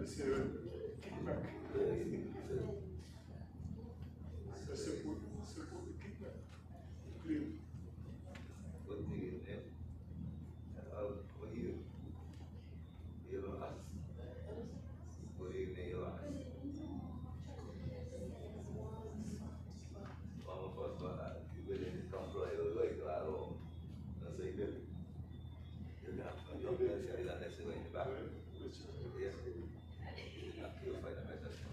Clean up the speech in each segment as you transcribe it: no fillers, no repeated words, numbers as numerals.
kickback. Support the kickback. Clear. What nigga name? What you? You lost. What you mean you lost? Vamos a falar. You really comprou eu vai claro. Não sei que. Eu já não pensei ainda nesse way back. Yes. Aqui eu faço a meditação.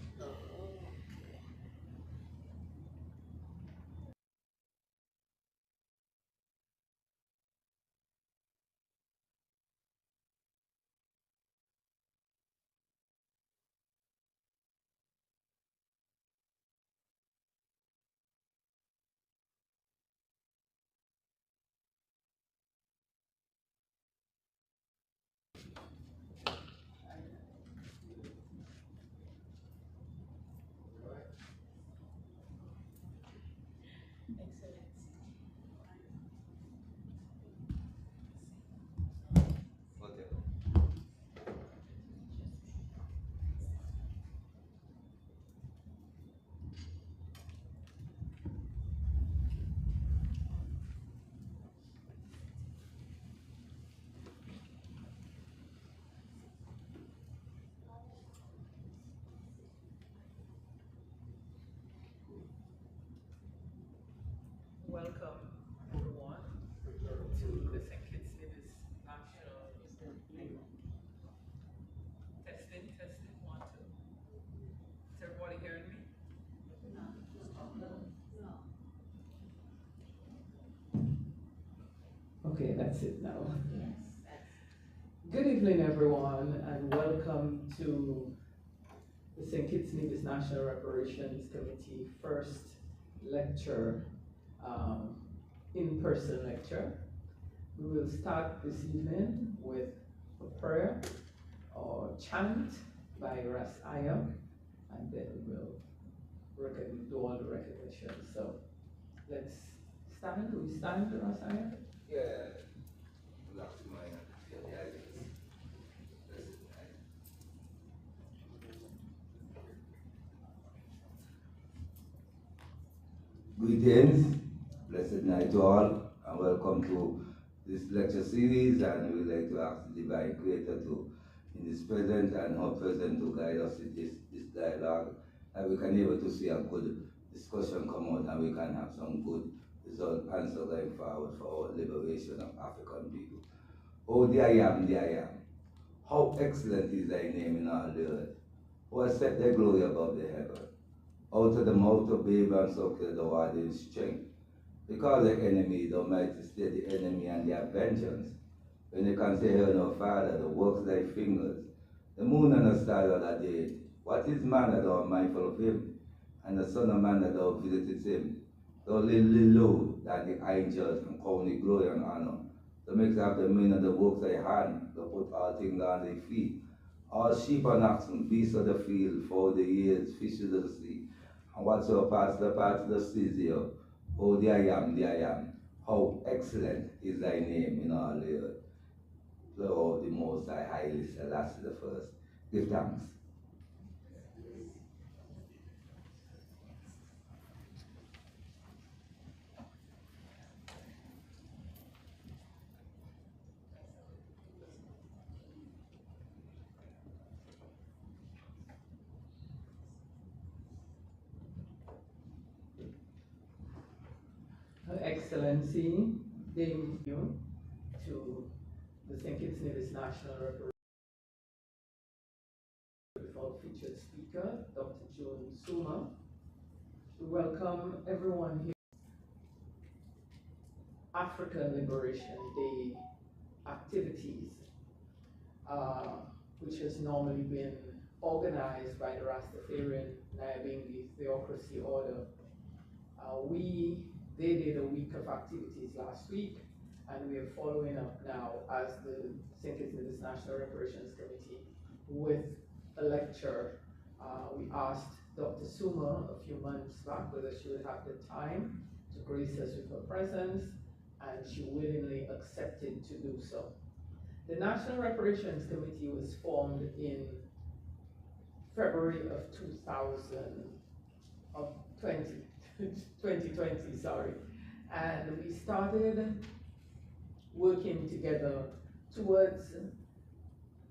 Welcome, everyone, to the St. Kitts Nevis National Testing 1, 2. Is everybody hearing me? Okay, that's it now. Good evening, everyone, and welcome to the St. Kitts Nevis National Reparations Committee first lecture, in-person lecture. We will start this evening with a prayer or chant by Ras Aya, and then we'll do all the recognition. So let's stand. Do we stand, Ras Aya? Yeah. Greetings, blessed night to all, and welcome to this lecture series. And we would like to ask the Divine Creator to, in this present and not present, to guide us in this dialogue, and we can able to see a good discussion come out, and we can have some good result answer going forward for our liberation of African people. Oh, the I am, the I am. How excellent is thy name in all the earth. Who has set thy glory above the heaven. Out of the mouth of babe and suckle thou art in strength. Because the enemy, the mighty stay the enemy and their vengeance. When you can say, Hear no Father, the works of thy fingers, the moon and the stars are thy day. What is man that thou art mindful of him? And the Son of Man that thou visitest him? Thou little low than the angels, and call me glory and honor. The mix of the men and the works of thy hand, thou put all things on thy feet. All sheep and oxen, beasts of the field, for the years, fishes of the sea. And whatsoever parts of the seas here, oh, the I am, the I am. How excellent is thy name in all the earth. Lord, the Most High, highly Selassie the first. Give thanks. Her Excellency, thank you to the St. Kitts Nevis National Reparations featured speaker, Dr. June Suma. We welcome everyone here. African Liberation Day activities, which has normally been organized by the Rastafarian Nyabingi Theocracy Order. They did a week of activities last week, and we are following up now as the St. Kitts Nevis National Reparations Committee with a lecture. We asked Dr. Suma a few months back whether she would have the time to grace us with her presence, and she willingly accepted to do so. The National Reparations Committee was formed in February of 2020, sorry. And we started working together towards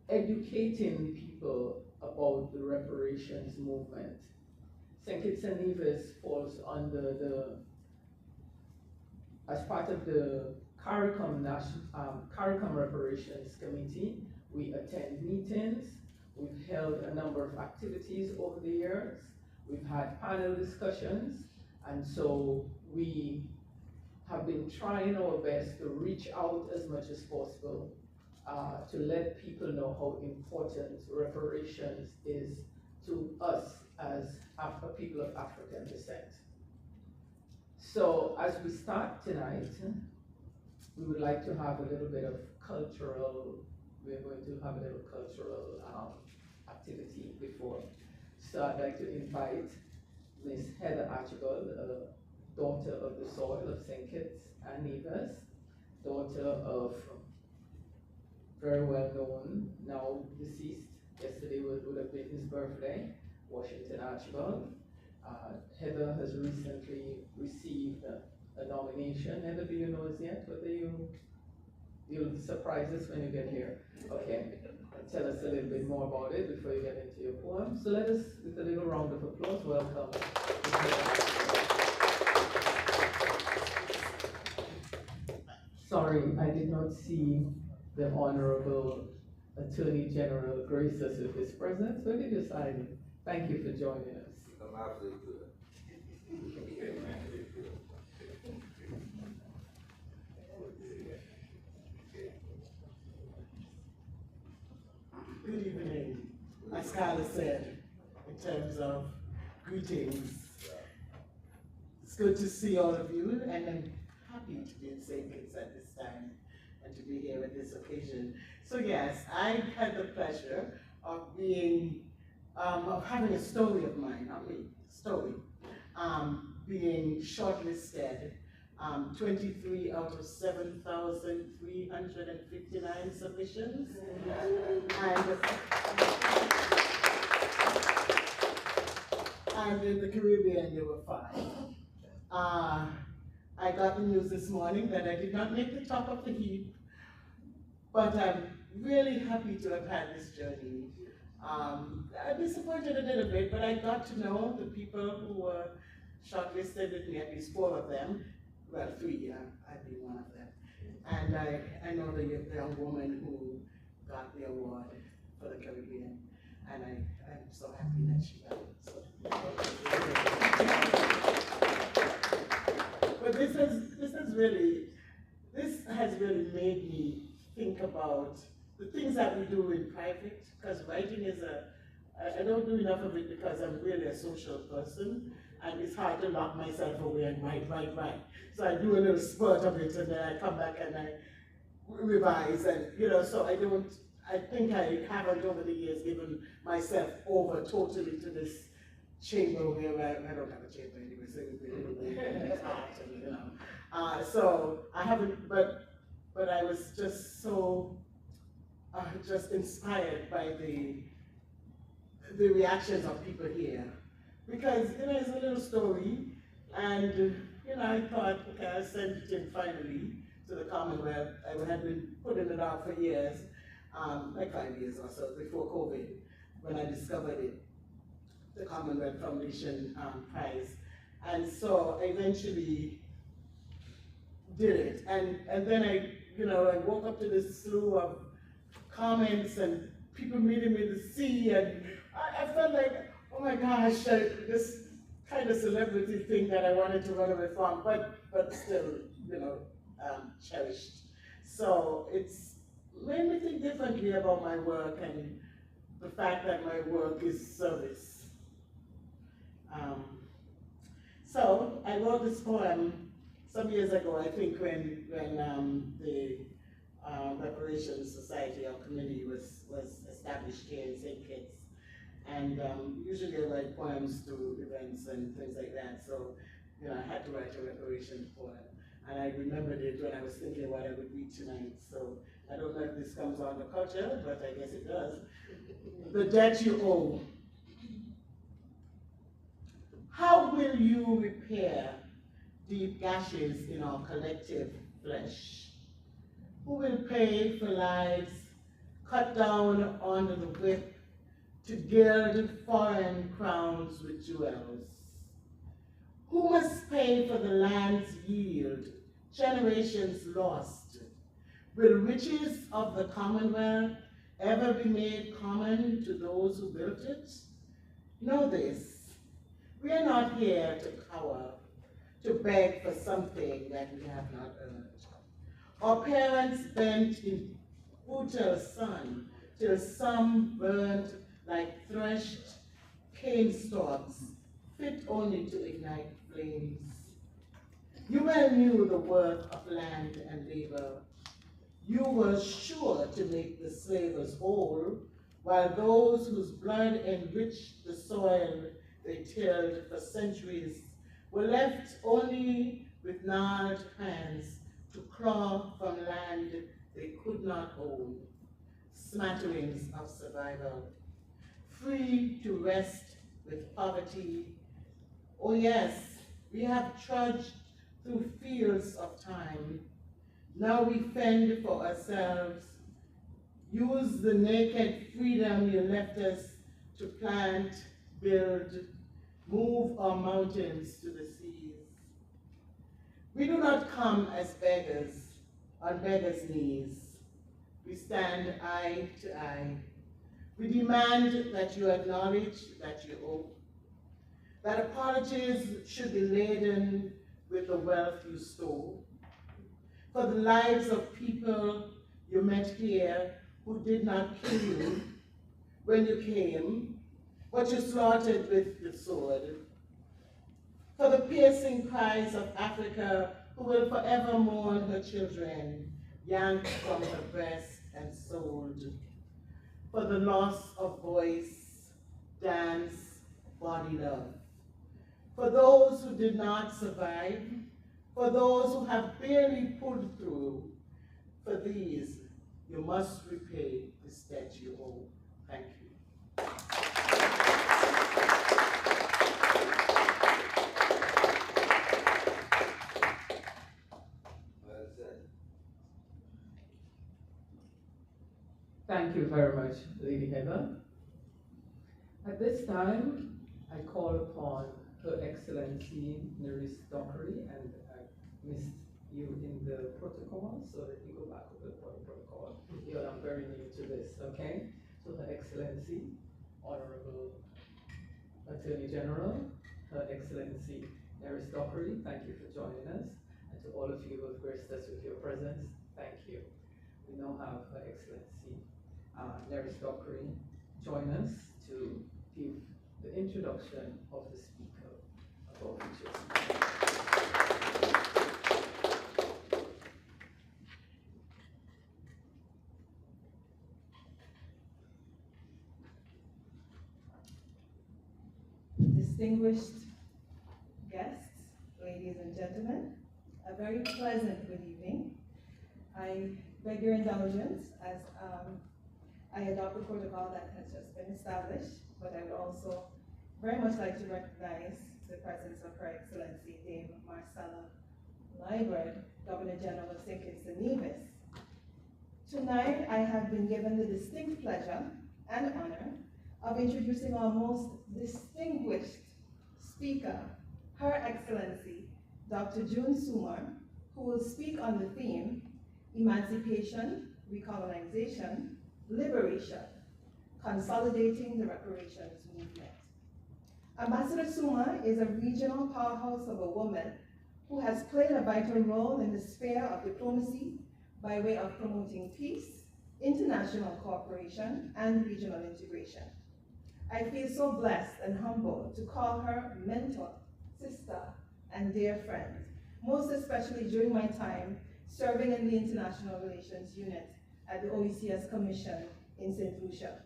educating people about the reparations movement. St. Kitts and Nevis falls under as part of the CARICOM Reparations Committee. We attend meetings. We've held a number of activities over the years. We've had panel discussions, and so we have been trying our best to reach out as much as possible to let people know how important reparations is to us as people of African descent. So as we start tonight, we would like to have a little bit of we're going to have a little cultural activity before. So I'd like to invite Miss Heather Archibald, daughter of the soil of St. Kitts and Nevis, daughter of very well known, now deceased, yesterday would have been his birthday, Washington Archibald. Heather has recently received a nomination. Heather, do you know as yet whether you'll surprise us when you get here? Okay, tell us a little bit more about it before you get into your poem. So let us, with a little round of applause, welcome. Sorry, I did not see the Honorable Attorney General grace us with his presence. Where did you sign? Thank you for joining us. I'm absolutely good. Good evening. As Carla said, in terms of greetings, it's good to see all of you, and I'm happy to be in St. Kitts at this time and to be here at this occasion. So yes, I had the pleasure of having a story of mine, not me, story, being shortlisted 23 out of 7,359 submissions. And in the Caribbean, there were 5. I got the news this morning that I did not make the top of the heap, but I'm really happy to have had this journey. I'm disappointed a little bit, but I got to know the people who were shortlisted with me, at least 4 of them. Well, 3, I've been one of them. And I know the young woman who got the award for the Caribbean, and I'm so happy that she got it. So. But this has really made me think about the things that we do in private, because writing is I don't do enough of it because I'm really a social person, and it's hard to lock myself away and write. So I do a little spurt of it, and then I come back and I revise, and so I think I haven't over the years given myself over totally to this chamber where I don't have a chamber anyway, so it's hard, so I haven't, but I was just so just inspired by the reactions of people here, because it's a little story, and I thought, okay, I'll send it in finally to the Commonwealth. I had been putting it out for years, like 5 years or so before COVID, when I discovered it, the Commonwealth Foundation Prize, and so I eventually did it, and then I woke up to this slew of comments and people meeting me to see, and I felt like, oh my gosh, this kind of celebrity thing that I wanted to run away from, but still, cherished. So it's made me think differently about my work and the fact that my work is service. So I wrote this poem some years ago, I think, when the Reparations Society or Committee was established here in St. Kitts. And usually I write poems to events and things like that, so I had to write a reparations poem. And I remembered it when I was thinking what I would read tonight, so I don't know if this comes on the culture, but I guess it does. The debt you owe. How will you repair deep gashes in our collective flesh? Who will pay for lives cut down under the whip to gild foreign crowns with jewels? Who must pay for the land's yield, generations lost? Will riches of the Commonwealth ever be made common to those who built it? Know this, we are not here to cower, to beg for something that we have not earned. Our parents bent in brutal sun till some burned like threshed cane stalks, fit only to ignite flames. You well knew the worth of land and labor. You were sure to make the slavers whole, while those whose blood enriched the soil they tilled for centuries were left only with gnarled hands to claw from land they could not own. Smatterings of survival, free to rest with poverty. Oh yes, we have trudged through fields of time. Now we fend for ourselves. Use the naked freedom you left us to plant, build, move our mountains to the seas. We do not come as beggars on beggars' knees. We stand eye to eye. We demand that you acknowledge that you owe, that apologies should be laden with the wealth you stole, for the lives of people you met here who did not kill you when you came, but you slaughtered with the sword, for the piercing cries of Africa who will forever mourn her children, yanked from her breast and sold, for the loss of voice, dance, body love, for those who did not survive, for those who have barely pulled through. For these, you must repay this debt you owe. Thank you. Well said. Thank you very much, Lady Heather. At this time, I call upon Her Excellency Nerys Dockery, and I missed you in the protocol, so let me go back over the protocol. I'm very new to this, okay? So Her Excellency, Honorable Attorney General, Her Excellency Nerys Dockery, thank you for joining us. And to all of you who have graced us with your presence, thank you. We now have Her Excellency Nerys Dockery join us to give the introduction of the speaker of our future speaker. Distinguished guests, ladies and gentlemen, a very pleasant good evening. I beg your indulgence as I adopt the protocol that has just been established, but I would also very much like to recognize the presence of Her Excellency Dame Marcella Liebert, Governor General of St. Kitts and Nevis. Tonight, I have been given the distinct pleasure and honor of introducing our most distinguished speaker, Her Excellency Dr. June Soomer, who will speak on the theme, Emancipation, Recolonization, Liberation, Consolidating the Reparations Movement. Ambassador Soomer is a regional powerhouse of a woman who has played a vital role in the sphere of diplomacy by way of promoting peace, international cooperation, and regional integration. I feel so blessed and humbled to call her mentor, sister, and dear friend, most especially during my time serving in the International Relations Unit at the OECS Commission in St. Lucia.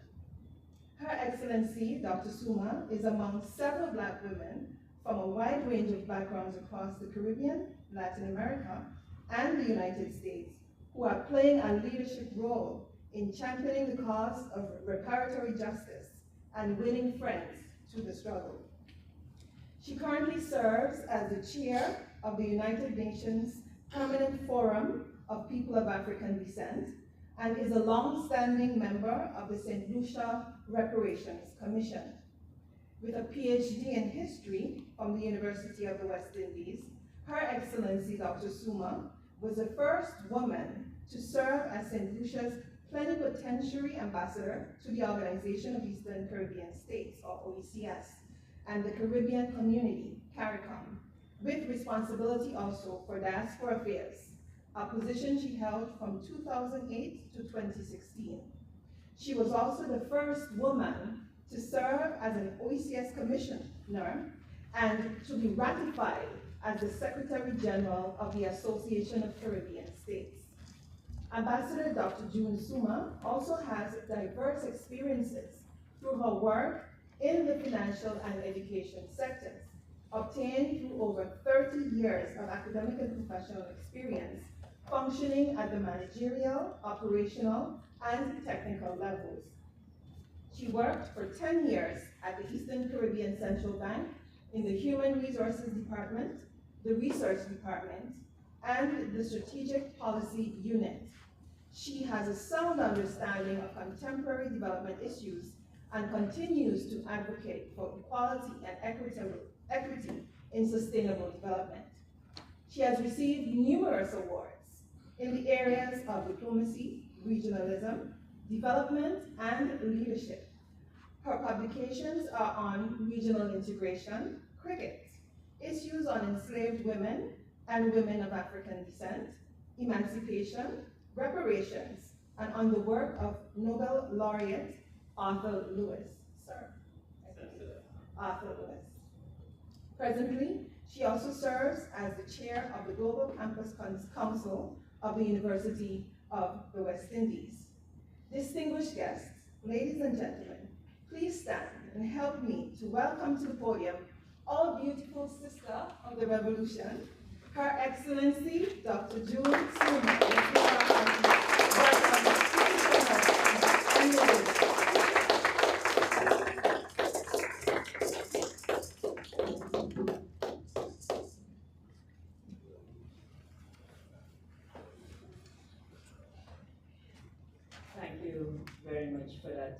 Her Excellency, Dr. Soomer, is among several Black women from a wide range of backgrounds across the Caribbean, Latin America, and the United States, who are playing a leadership role in championing the cause of reparatory justice and winning friends to the struggle. She currently serves as the chair of the United Nations Permanent Forum of People of African Descent and is a long-standing member of the St. Lucia Reparations Commission. With a PhD in history from the University of the West Indies, Her Excellency Dr. Suma was the first woman to serve as St. Lucia's Plenipotentiary Ambassador to the Organization of Eastern Caribbean States, or OECS, and the Caribbean Community, CARICOM, with responsibility also for diaspora affairs, a position she held from 2008 to 2016. She was also the first woman to serve as an OECS commissioner and to be ratified as the Secretary General of the Association of Caribbean States. Ambassador Dr. June Suma also has diverse experiences through her work in the financial and education sectors, obtained through over 30 years of academic and professional experience, functioning at the managerial, operational, and technical levels. She worked for 10 years at the Eastern Caribbean Central Bank in the Human Resources Department, the Research Department, and the Strategic Policy Unit. She has a sound understanding of contemporary development issues and continues to advocate for equality and equity in sustainable development. She has received numerous awards in the areas of diplomacy, regionalism, development, and leadership. Her publications are on regional integration, cricket, issues on enslaved women and women of African descent, emancipation, reparations, and on the work of Nobel laureate Arthur Lewis, sir. Arthur Lewis. Presently, she also serves as the chair of the Global Campus Council of the University of the West Indies. Distinguished guests, ladies and gentlemen, please stand and help me to welcome to the podium our beautiful sister of the revolution, Her Excellency Dr. June Suma. Thank you very much for that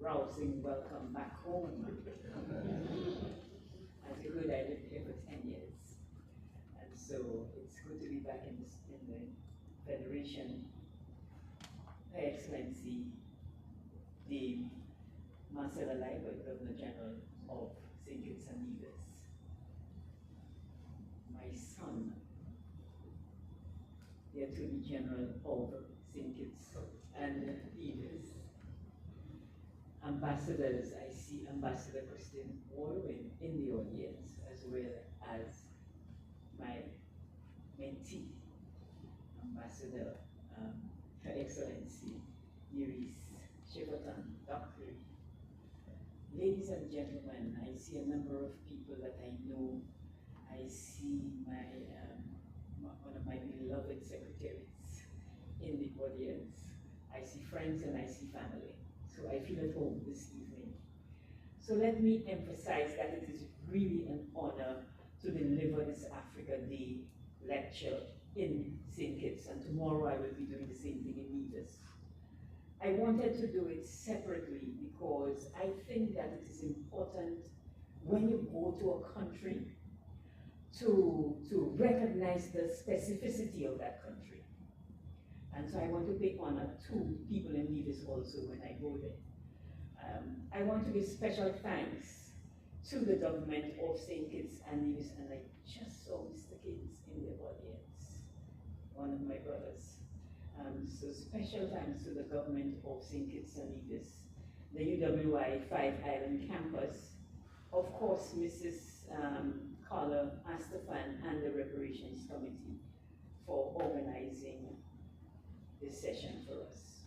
rousing welcome back home. As you heard, I lived here for 10 years. And so it's good to be back in the Federation. Her Excellency, the Marcella Liber, Governor General of St. Kitts and Nevis. My son, the Attorney General of St. Kitts and Nevis. Ambassadors, I see Ambassador Christine Warwin in the audience, as well as my mentee, Ambassador, Her Excellency, Iris Shepperton, Dr. Ladies and gentlemen, I see a number of people that I know. I see one of my beloved secretaries in the audience. I see friends and I see family. So I feel at home this evening. So let me emphasize that it is really an honor to deliver this Africa Day lecture in St. Kitts, and tomorrow I will be doing the same thing in Nevis. I wanted to do it separately because I think that it is important when you go to a country to recognize the specificity of that country. And so I want to pay honor to people in Nevis also when I go there. I want to give special thanks to the government of St. Kitts and Nevis, and I just saw Mr. Kitts in the audience, one of my brothers. So special thanks to the government of St. Kitts and Nevis, the UWI 5-Island campus, of course Mrs. Carla Astafan and the Reparations Committee for organizing this session for us.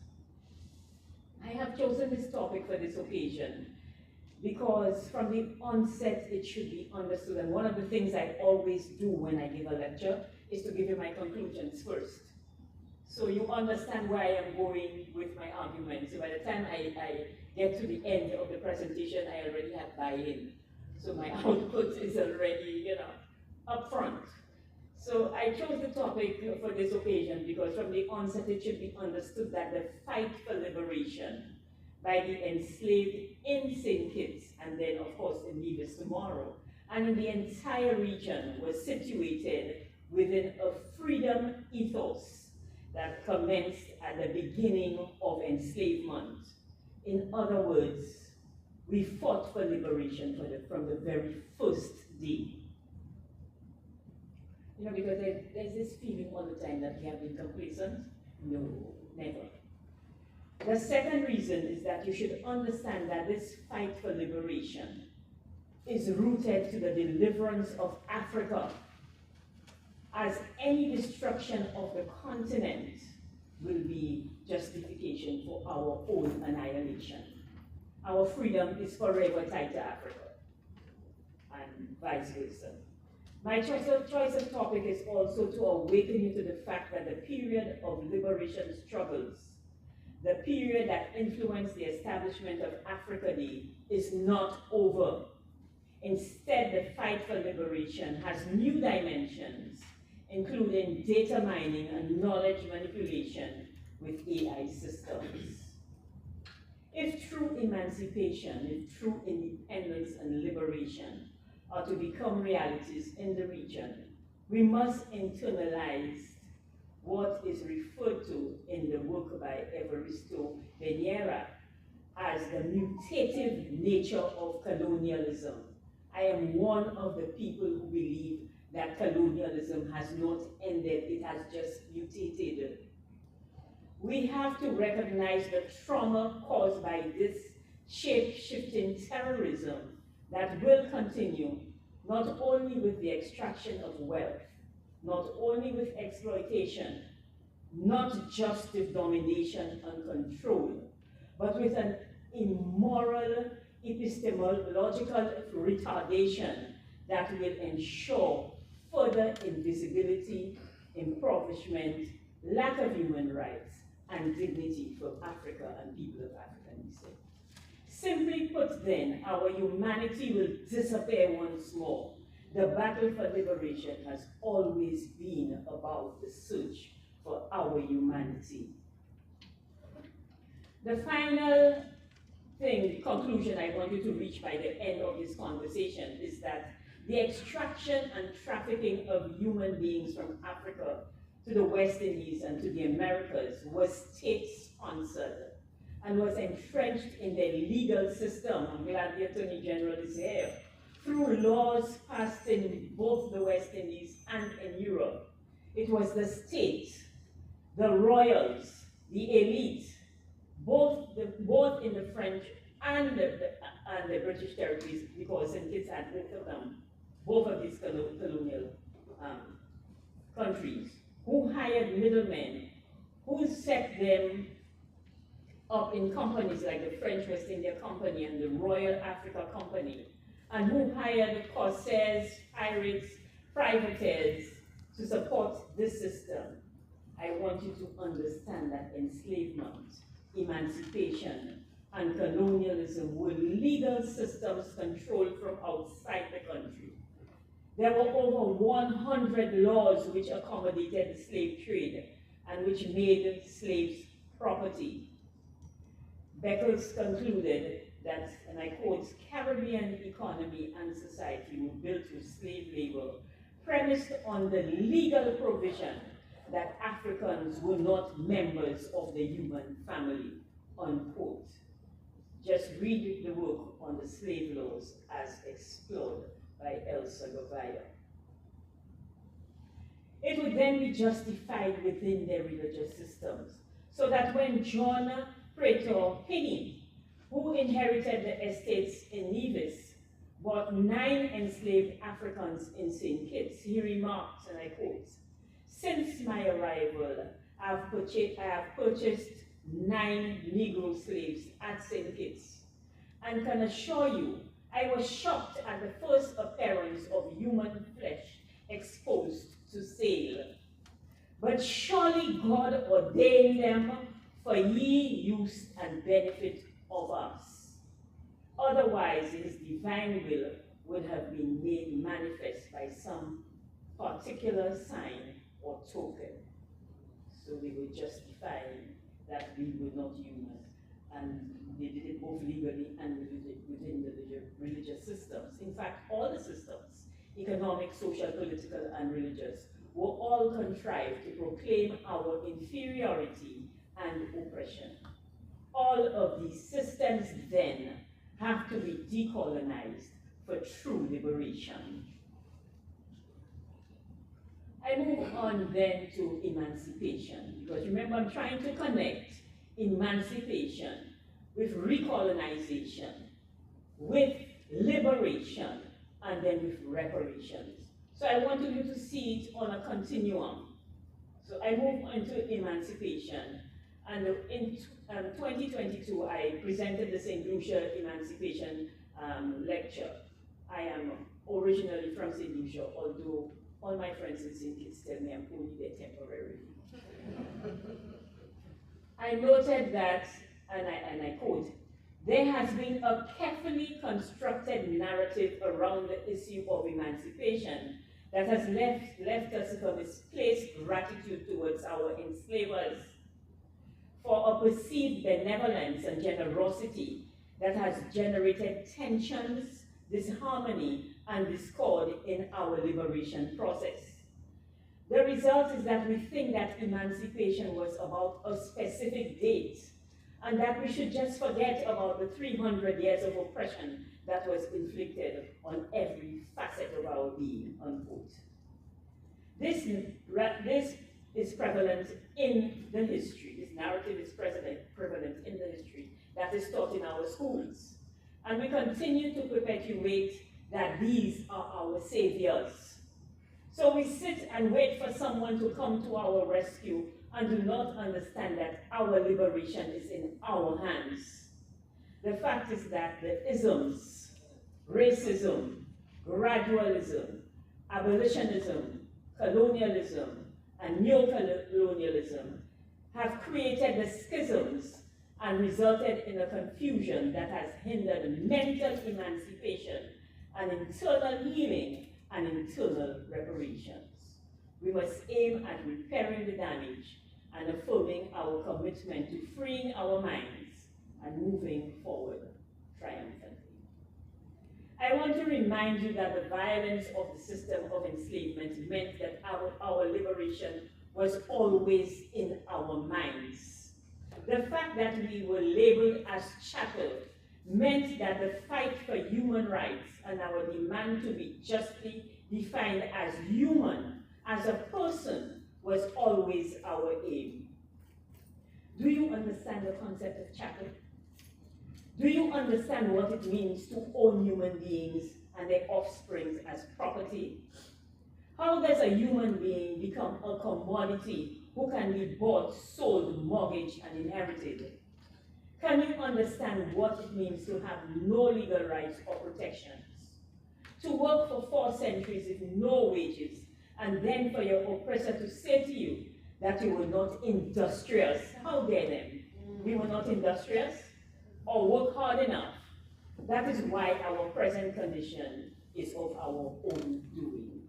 I have chosen this topic for this occasion because from the onset it should be understood, and one of the things I always do when I give a lecture is to give you my conclusions first. So you understand where I am going with my argument. So by the time I get to the end of the presentation, I already have buy-in. So my output is already, up front. So I chose the topic for this occasion because from the onset it should be understood that the fight for liberation by the enslaved in St. Kitts, and then of course in Nevis tomorrow, and in the entire region was situated within a freedom ethos that commenced at the beginning of enslavement. In other words, we fought for liberation from the very first day. Because there's this feeling all the time that we have been complacent. No, never. The second reason is that you should understand that this fight for liberation is rooted to the deliverance of Africa, as any destruction of the continent will be justification for our own annihilation. Our freedom is forever tied to Africa, and vice versa. My choice of topic is also to awaken you to the fact that the period of liberation struggles, the period that influenced the establishment of Africa Day, is not over. Instead, the fight for liberation has new dimensions, including data mining and knowledge manipulation with AI systems. If true emancipation, if true independence and liberation are to become realities in the region, we must internalize what is referred to in the work by Evaristo Veniera as the mutative nature of colonialism. I am one of the people who believe that colonialism has not ended, it has just mutated. We have to recognize the trauma caused by this shape-shifting terrorism that will continue, not only with the extraction of wealth, not only with exploitation, not just with domination and control, but with an immoral epistemological retardation that will ensure further invisibility, impoverishment, lack of human rights, and dignity for Africa and people of African descent. Simply put then, our humanity will disappear once more. The battle for liberation has always been about the search for our humanity. The final conclusion I want you to reach by the end of this conversation is that the extraction and trafficking of human beings from Africa to the West Indies and to the Americas was state-sponsored and was entrenched in the legal system. I'm glad the Attorney General is here. Through laws passed in both the West Indies and in Europe. It was the state, the royals, the elite, both in the French and the British territories, because St. Kitts had both of them, both of these colonial countries, who hired middlemen, who set them up in companies like the French West India Company and the Royal Africa Company, and who hired corsairs, pirates, privateers to support this system. I want you to understand that enslavement, emancipation, and colonialism were legal systems controlled from outside the country. There were over 100 laws which accommodated the slave trade and which made slaves property. Beckles concluded that, and I quote, Caribbean economy and society were built with slave labor, premised on the legal provision that Africans were not members of the human family, unquote. Just read the work on the slave laws as explored by Elsa Gavaya. It would then be justified within their religious systems, so that when John Praetor Penny, who inherited the estates in Nevis, bought 9 enslaved Africans in St. Kitts, he remarked, and I quote, "Since my arrival, I have purchased 9 Negro slaves at St. Kitts, and can assure you, I was shocked at the first appearance of human flesh exposed to sale. But surely God ordained them for ye use and benefit of us. Otherwise, his divine will would have been made manifest by some particular sign or token. So they were justifying that we were not human. And they did it both legally and within the religious systems. In fact, all the systems, economic, social, political, and religious, were all contrived to proclaim our inferiority and oppression. All of these systems then have to be decolonized for true liberation. I move on then to emancipation, because remember, I'm trying to connect emancipation with recolonization, with liberation, and then with reparations. So I want you to see it on a continuum. So I move into emancipation, and in 2022, I presented the St. Lucia Emancipation lecture. I am originally from St. Lucia, although all my friends in St. Kitts tell me I'm only there temporarily. I noted that, and I quote, there has been a carefully constructed narrative around the issue of emancipation that has left us with a misplaced gratitude towards our enslavers for a perceived benevolence and generosity that has generated tensions, disharmony, and discord in our liberation process. The result is that we think that emancipation was about a specific date, and that we should just forget about the 300 years of oppression that was inflicted on every facet of our being, unquote. This is prevalent in the history. This narrative is prevalent in the history that is taught in our schools. And we continue to perpetuate that these are our saviors. So we sit and wait for someone to come to our rescue and do not understand that our liberation is in our hands. The fact is that the isms, racism, gradualism, abolitionism, colonialism, and neo-colonialism have created the schisms and resulted in a confusion that has hindered mental emancipation and internal healing and internal reparations. We must aim at repairing the damage and affirming our commitment to freeing our minds and moving forward triumphantly. I want to remind you that the violence of the system of enslavement meant that our liberation was always in our minds. The fact that we were labeled as chattel meant that the fight for human rights and our demand to be justly defined as human, as a person, was always our aim. Do you understand the concept of chattel? Do you understand what it means to own human beings and their offspring as property? How does a human being become a commodity who can be bought, sold, mortgaged, and inherited? Can you understand what it means to have no legal rights or protections? To work for 4 centuries with no wages, and then for your oppressor to say to you that you were not industrious. How dare them? We were not industrious or work hard enough. That is why our present condition is of our own doing.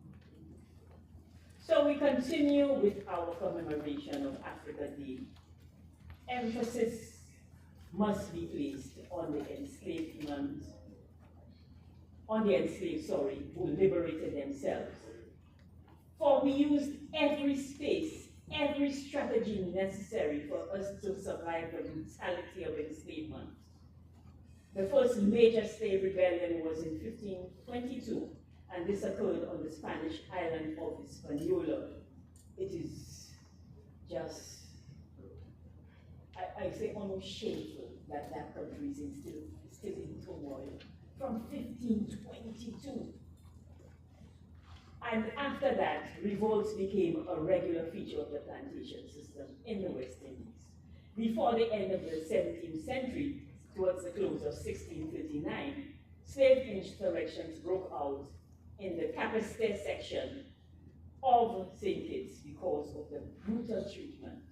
So we continue with our commemoration of Africa Day. Emphasis must be placed on the enslaved, who liberated themselves. For we used every space, every strategy necessary for us to survive the brutality of enslavement. The first major slave rebellion was in 1522, and this occurred on the Spanish island of Hispaniola. It is just, I say almost shameful that that country is still in turmoil from 1522. And after that, revolts became a regular feature of the plantation system in the West Indies. Before the end of the 17th century, towards the close of 1639, slave insurrections broke out in the Capister section of St. Kitts because of the brutal treatment.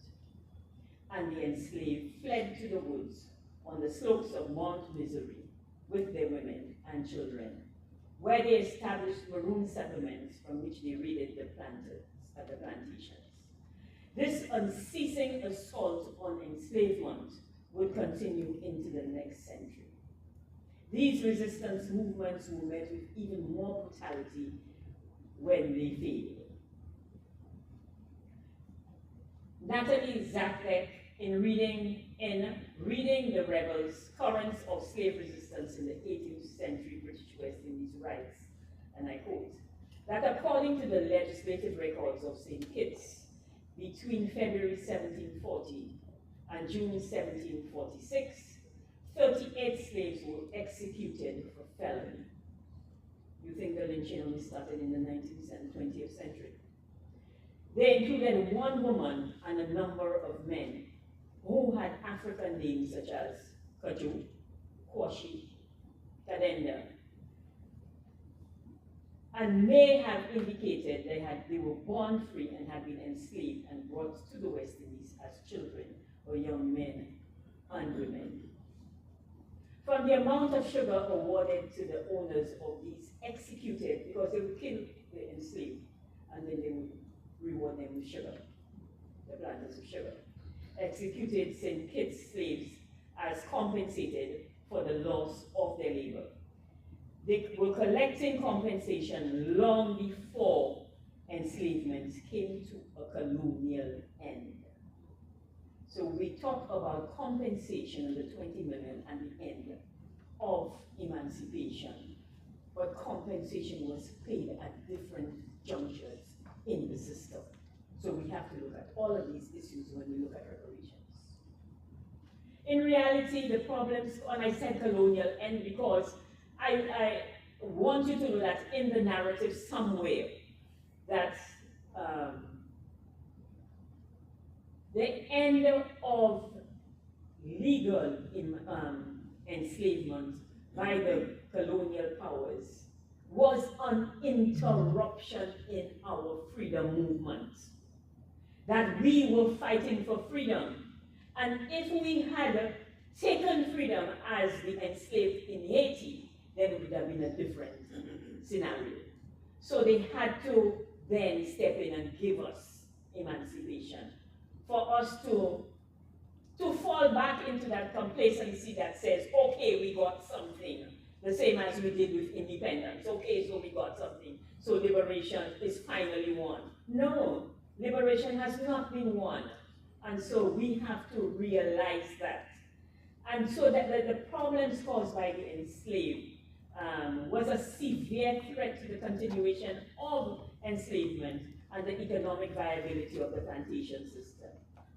And the enslaved fled to the woods on the slopes of Mount Misery with their women and children. where they established maroon settlements from which they raided the planters at the plantations. This unceasing assault on enslavement would continue into the next century. These resistance movements were met with even more brutality when they failed. Natalie Zaklek, in reading The Rebels, Currents of Slave Resistance in the 18th Century British West Indies, writes, and I quote, that according to the legislative records of St. Kitts, between February 1740 and June 1746, 38 slaves were executed for felony. You think the lynching only started in the 19th and 20th century? They included one woman and a number of men who had African names such as Kaju, Kwashi, Kadenda, and may have indicated they were born free and had been enslaved and brought to the West Indies as children or young men and women. From the amount of sugar awarded to the owners of these executed, because they would kill the enslaved and then they would reward them with sugar, the planters with sugar, executed St. Kitts slaves as compensated for the loss of their labor. They were collecting compensation long before enslavement came to a colonial end. So we talk about compensation in the 20 million and the end of emancipation, but compensation was paid at different junctures in the system. So we have to look at all of these issues when we look at reparations. In reality, the problems, and I said colonial end because I want you to know that in the narrative somewhere that the end of legal enslavement by the colonial powers was an interruption in our freedom movement. That we were fighting for freedom. And if we had taken freedom as the enslaved in Haiti, then it would have been a different scenario. So they had to then step in and give us emancipation for us to fall back into that complacency that says, okay, we got something. The same as we did with independence. Okay, so we got something. So liberation is finally won. No, liberation has not been won. And so we have to realize that. And so that the problems caused by the enslaved was a severe threat to the continuation of enslavement and the economic viability of the plantation system.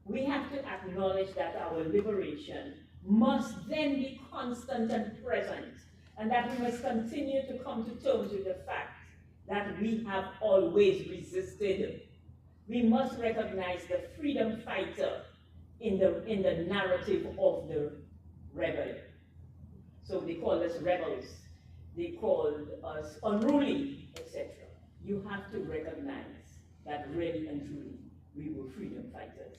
We have to acknowledge that our liberation must then be constant and present, and that we must continue to come to terms with the fact that we have always resisted. We must recognize the freedom fighter in the narrative of the rebel. So they call us rebels, they called us unruly, etc. You have to recognize that really and truly we were freedom fighters.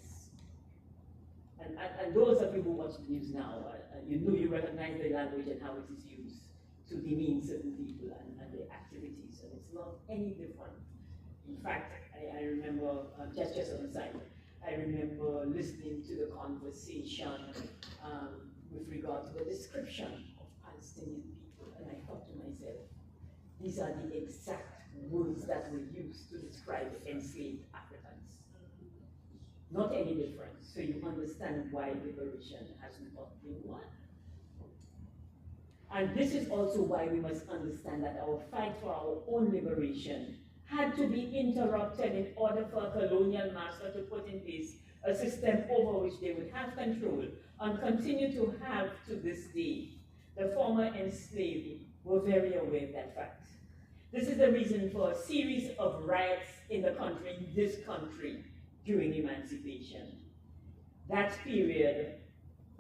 And those of you who watch the news now, you know you recognize the language and how it is used to demean certain people and their activities, and it's not any different. In fact, I remember, just on the side, I remember listening to the conversation with regard to the description of Palestinian people, and I thought to myself, these are the exact words that were used to describe enslaved Africans. Not any different. So you understand why liberation has not been won. And this is also why we must understand that our fight for our own liberation had to be interrupted in order for a colonial master to put in place a system over which they would have control and continue to have to this day. The former enslaved were very aware of that fact. This is the reason for a series of riots in this country, during emancipation. That period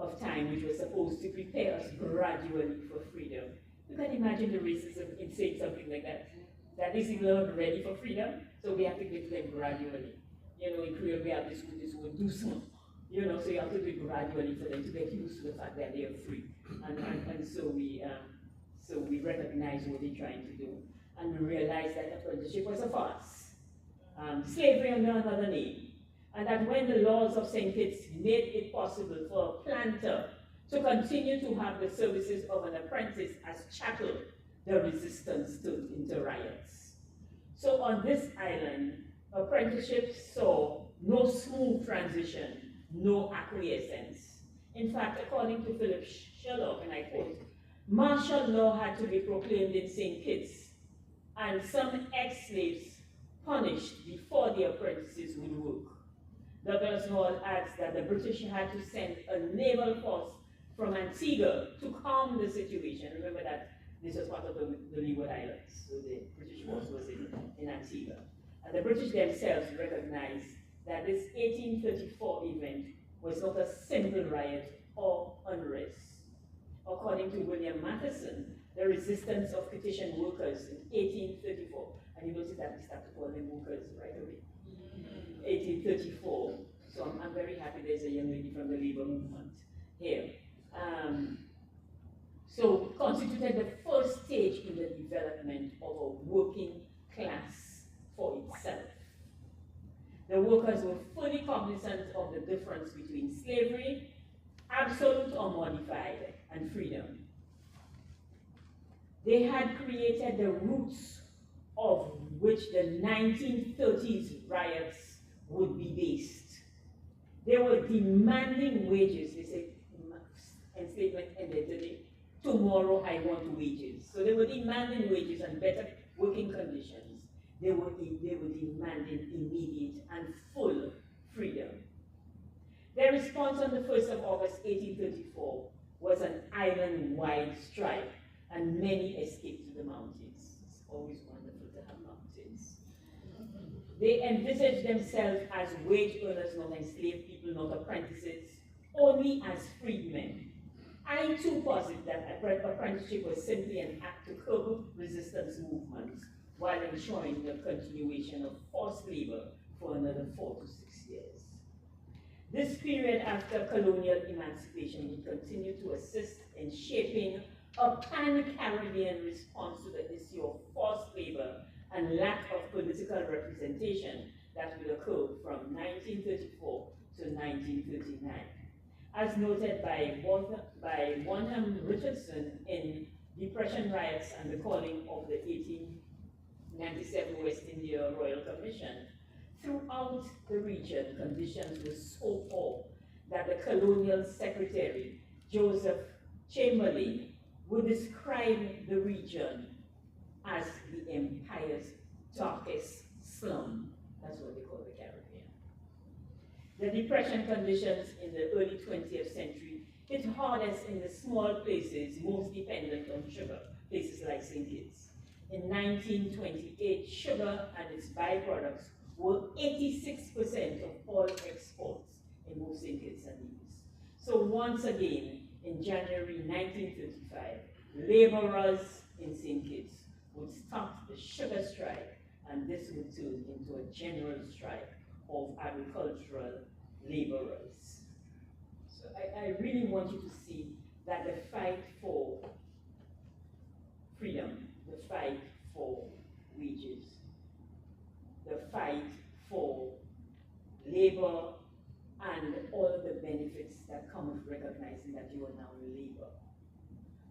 of time which was supposed to prepare us gradually for freedom. You can imagine the racism in saying something like that. That these people are not ready for freedom, so we have to give them gradually. You know, in Creole we have this word doucement. You know, so you have to do it gradually for them to get used to the fact that they are free. And so we So we recognized what they're trying to do, and we realized that apprenticeship was a farce. Slavery under another name. And that when the laws of St. Kitts made it possible for a planter to continue to have the services of an apprentice as chattel, the resistance turned into riots. So on this island, apprenticeship saw no smooth transition, no acquiescence. In fact, according to Philip Sherlock, and I quote, martial law had to be proclaimed in St. Kitts, and some ex-slaves punished before the apprentices would work. Douglas Hall adds that the British had to send a naval force from Antigua to calm the situation. Remember that this was part of the Leeward Islands, so the British force was in Antigua. And the British themselves recognized that this 1834 event was not a simple riot or unrest. According to William Matheson, the resistance of petition workers in 1834, and you notice that we start to call them workers right away, 1834, so I'm very happy there's a young lady from the labor movement here. So constituted the first stage in the development of a working class for itself. The workers were fully cognizant of the difference between slavery, absolute or modified, and freedom. They had created the roots of which the 1930s riots would be based. They were demanding wages. They said, enslavement ended today. Tomorrow I want wages. So they were demanding wages and better working conditions. They were demanding immediate and full freedom. Their response on the 1st of August 1834 was an island-wide strike, and many escaped to the mountains. It's always wonderful to have mountains. They envisaged themselves as wage earners, not enslaved people, not apprentices, only as freedmen. I too posit that apprenticeship was simply an act to curb resistance movements while ensuring the continuation of forced labor for another 4 to 6 years. This period after colonial emancipation would continue to assist in shaping a pan-Caribbean response to the issue of forced labor and lack of political representation that would occur from 1934 to 1939. As noted by Bonham Richardson in Depression Riots and the Calling of the 1897 West India Royal Commission, throughout the region, conditions were so poor that the colonial secretary, Joseph Chamberlain, would describe the region as the empire's darkest slum. That's what they call the Caribbean. The depression conditions in the early 20th century hit hardest in the small places most dependent on sugar, places like St. Kitts. In 1928, sugar and its byproducts were 86% of all exports in both St. Kitts and Nevis. So once again, in January 1935, laborers in St. Kitts would start the sugar strike, and this would turn into a general strike of agricultural laborers. So I really want you to see that the fight for freedom, the fight for wages, the fight for labor, and all of the benefits that come with recognizing that you are now labor,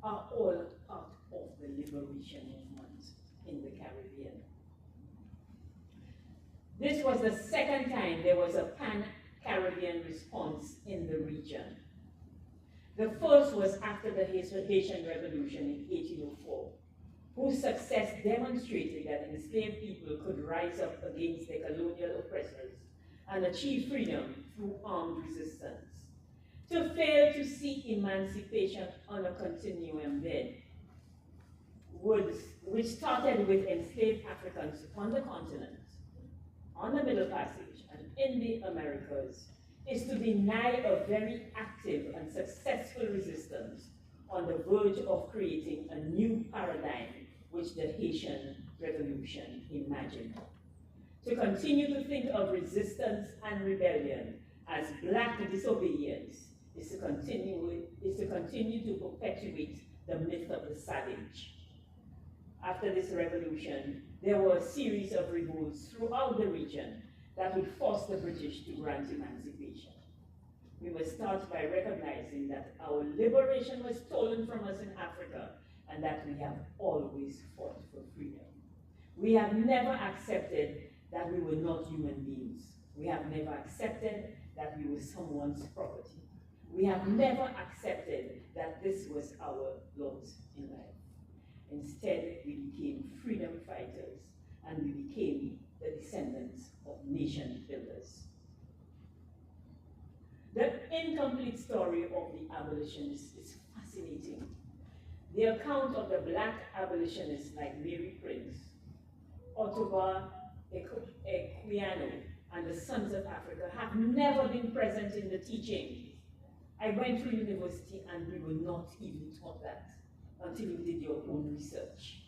are all part of the liberation movement in the Caribbean. This was the second time there was a pan-Caribbean response in the region. The first was after the Haitian Revolution in 1804, whose success demonstrated that enslaved people could rise up against their colonial oppressors and achieve freedom through armed resistance. To fail to seek emancipation on a continuum then, which started with enslaved Africans on the continent, on the Middle Passage, and in the Americas, is to deny a very active and successful resistance on the verge of creating a new paradigm which the Haitian Revolution imagined. To continue to think of resistance and rebellion as black disobedience is to continue to perpetuate the myth of the savage. After this revolution, there were a series of revolts throughout the region that would force the British to grant emancipation. We must start by recognizing that our liberation was stolen from us in Africa and that we have always fought for freedom. We have never accepted that we were not human beings. We have never accepted that we were someone's property. We have never accepted that this was our lot in life. Instead, we became freedom fighters and we became the descendants of nation builders. The incomplete story of the abolitionists is fascinating. The account of the black abolitionists like Mary Prince, Ottawa Equiano, and the Sons of Africa have never been present in the teaching. I went through university and we were not even taught that until you did your own research,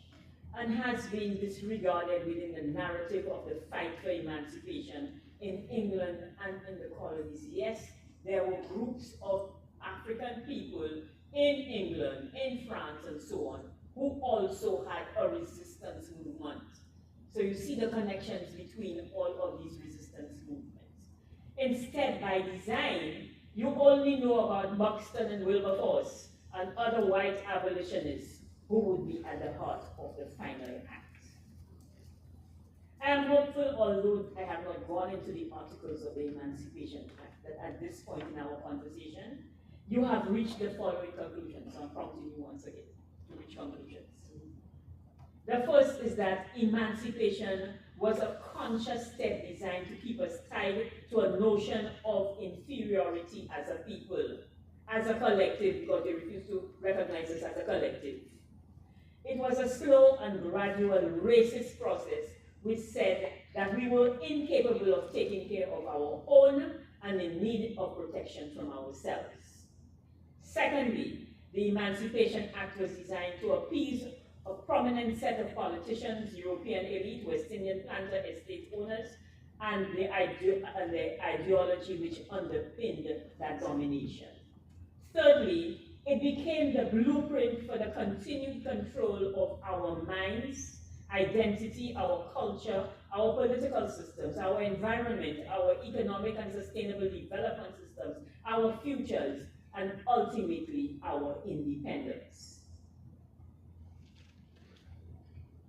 and has been disregarded within the narrative of the fight for emancipation in England and in the colonies. Yes, there were groups of African people in England, in France, and so on, who also had a resistance movement. So you see the connections between all of these resistance movements. Instead, by design, you only know about Buxton and Wilberforce and other white abolitionists who would be at the heart of the final act. I am hopeful, although I have not gone into the articles of the Emancipation Act, that at this point in our conversation, you have reached the following conclusions. I'm prompting you once again to reach conclusions. The first is that emancipation was a conscious step designed to keep us tied to a notion of inferiority as a people, as a collective, because they refused to recognize us as a collective. It was a slow and gradual racist process which said that we were incapable of taking care of our own and in need of protection from ourselves. Secondly, the Emancipation Act was designed to appease a prominent set of politicians, European elite, West Indian planter estate owners, and the ideology which underpinned that domination. Thirdly, it became the blueprint for the continued control of our minds, identity, our culture, our political systems, our environment, our economic and sustainable development systems, our futures, and ultimately our independence.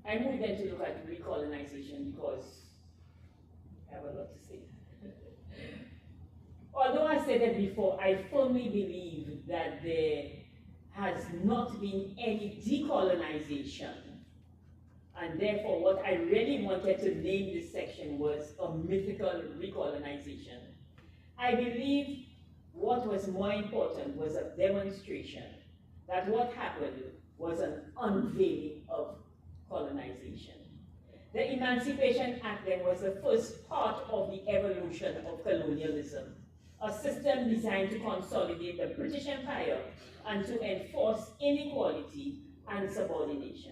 I moved then to look at recolonization because I have a lot to say. Although I said that before, I firmly believe that there has not been any decolonization. And therefore, what I really wanted to name this section was a mythical recolonization. I believe what was more important was a demonstration that what happened was an unveiling of colonization. The Emancipation Act then was the first part of the evolution of colonialism, a system designed to consolidate the British Empire and to enforce inequality and subordination.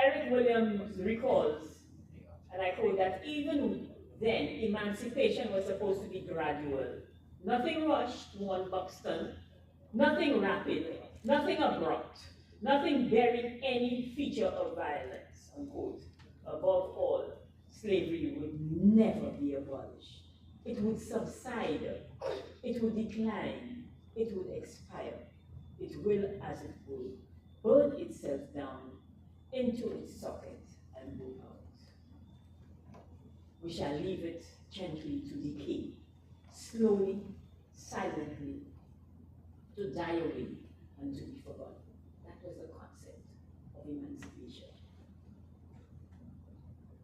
Eric Williams recalls, and I quote, that even then, emancipation was supposed to be gradual. Nothing rushed, warned Buxton, nothing rapid, nothing abrupt, nothing bearing any feature of violence, unquote. Above all, slavery would never be abolished. It would subside, it would decline, it would expire. It will, as it will, burn itself down into its socket and move out. We shall leave it gently to decay, slowly, silently, to die away and to be forgotten. That was the concept of emancipation.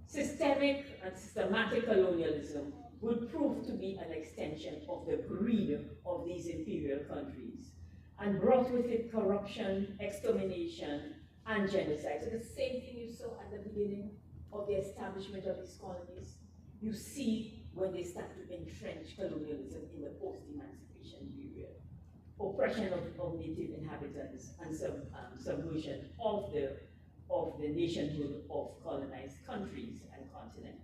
Systemic and systematic colonialism would prove to be an extension of the greed of these imperial countries and brought with it corruption, extermination, and genocide. So the same thing you saw at the beginning of the establishment of these colonies, you see when they start to entrench colonialism in the post-emancipation period. Oppression of native inhabitants and subversion of the nationhood of colonized countries and continents.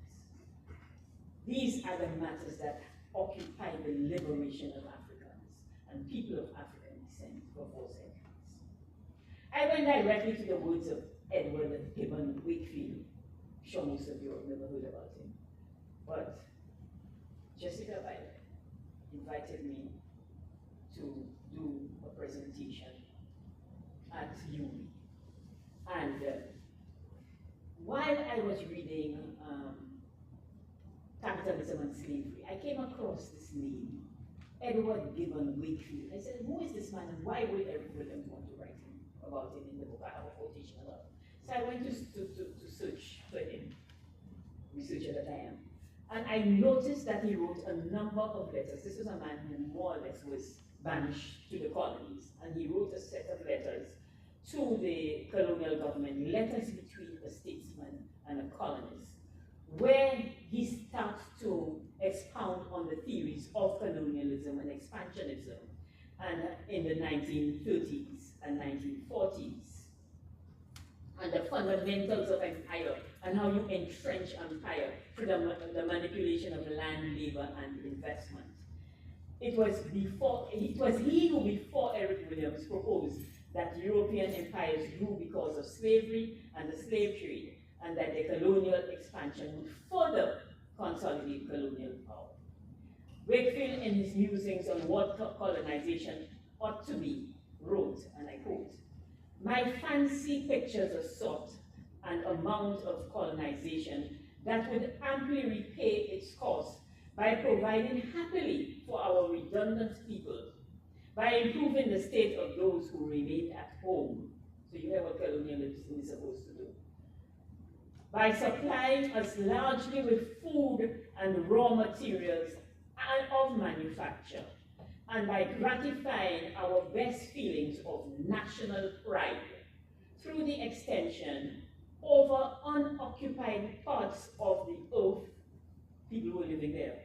These are the matters that occupy the liberation of Africans and people of African descent for 4 centuries. I I went directly to the words of Edward Gibbon Wakefield. I'm sure most of you have never heard about him. But Jessica Violet invited me to do a presentation at UWI. And while I was reading Capitalism and Slavery, I came across this name, Edward Gibbon Wakefield. I said, who is this man and why would Eric Williams want to write about him in the book? I have a quotation about him. So I went to search for him, researcher that I am. And I noticed that he wrote a number of letters. This was a man who more or less was banished to the colonies. And he wrote a set of letters to the colonial government, letters between a statesman and a colonist, where he starts to expound on the theories of colonialism and expansionism and in the 1930s and 1940s, and the fundamentals of empire and how you entrench empire through the manipulation of land, labor, and investment. It was he who before Eric Williams proposed that European empires grew because of slavery and the slave trade, and that the colonial expansion would further consolidate colonial power. Wakefield, in his musings on what colonization ought to be, wrote, and I quote, "My fancy pictures a sort and amount of colonization that would amply repay its cost by providing happily for our redundant people, by improving the state of those who remain at home." So you hear what colonialism is supposed to do. "By supplying us largely with food and raw materials and of manufacture, and by gratifying our best feelings of national pride through the extension over unoccupied parts of the earth," people who are living there,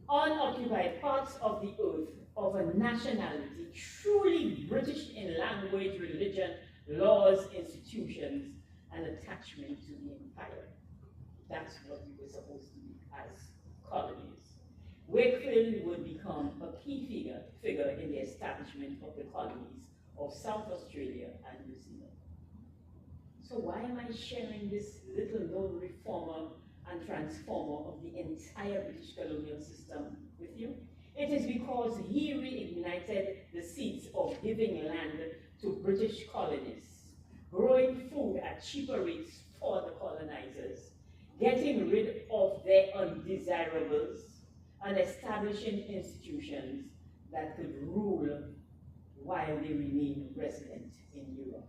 "unoccupied parts of the earth of a nationality truly British in language, religion, laws, institutions, and attachment to the empire." That's what we were supposed to be as colonies. Wakefield would become a key figure in the establishment of the colonies of South Australia and New Zealand. So why am I sharing this little known reformer and transformer of the entire British colonial system with you? It is because he reignited the seeds of giving land to British colonists, growing food at cheaper rates for the colonizers, getting rid of their undesirables, and establishing institutions that could rule while they remain resident in Europe.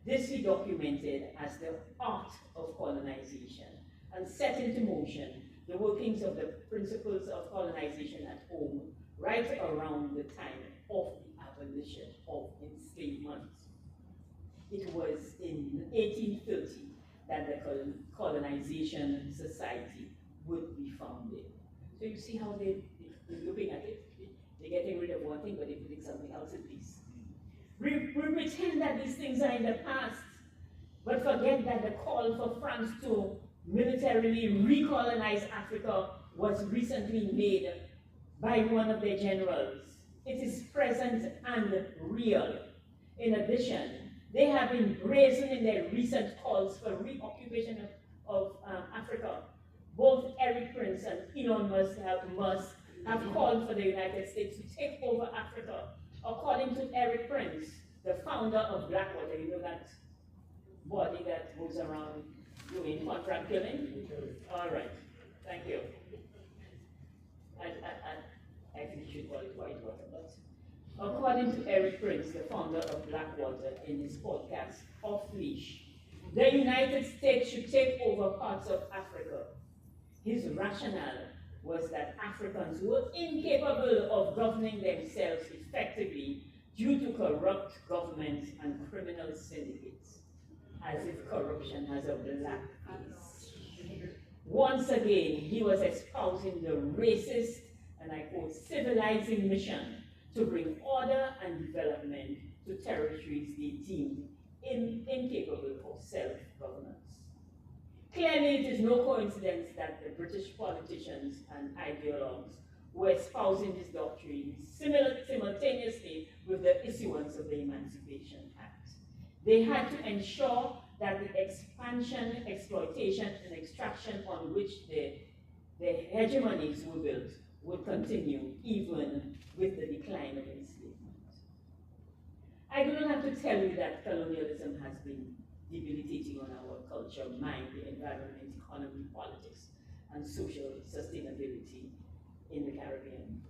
This he documented as the art of colonization and set into motion the workings of the principles of colonization at home right around the time of the abolition of enslavement. It was in 1830 that the Colonization Society would be founded. So you see how they're looking at it? They're getting rid of one thing, but they're putting something else in place. We pretend that these things are in the past, but forget that the call for France to militarily recolonize Africa was recently made by one of their generals. It is present and real. In addition, they have been brazen in their recent calls for reoccupation of Africa. Both Eric Prince and Elon Musk have called for the United States to take over Africa. According to Eric Prince, the founder of Blackwater, you know that body that goes around doing contract killing? All right, thank you. I think you should call it Whitewater, but according to Eric Prince, the founder of Blackwater, in his podcast, Off Leash, the United States should take over parts of Africa. His rationale was that Africans were incapable of governing themselves effectively due to corrupt governments and criminal syndicates, as if corruption has a black face. Once again, he was espousing the racist, and I quote, civilizing mission to bring order and development to territories they deemed incapable of self-governance. Clearly, it is no coincidence that the British politicians and ideologues were espousing these doctrines simultaneously with the issuance of the Emancipation Act. They had to ensure that the expansion, exploitation, and extraction on which the hegemonies were built would continue even with the decline of enslavement. I do not have to tell you that colonialism has been debilitating on our culture, mind, the environment, economy, politics, and social sustainability in the Caribbean.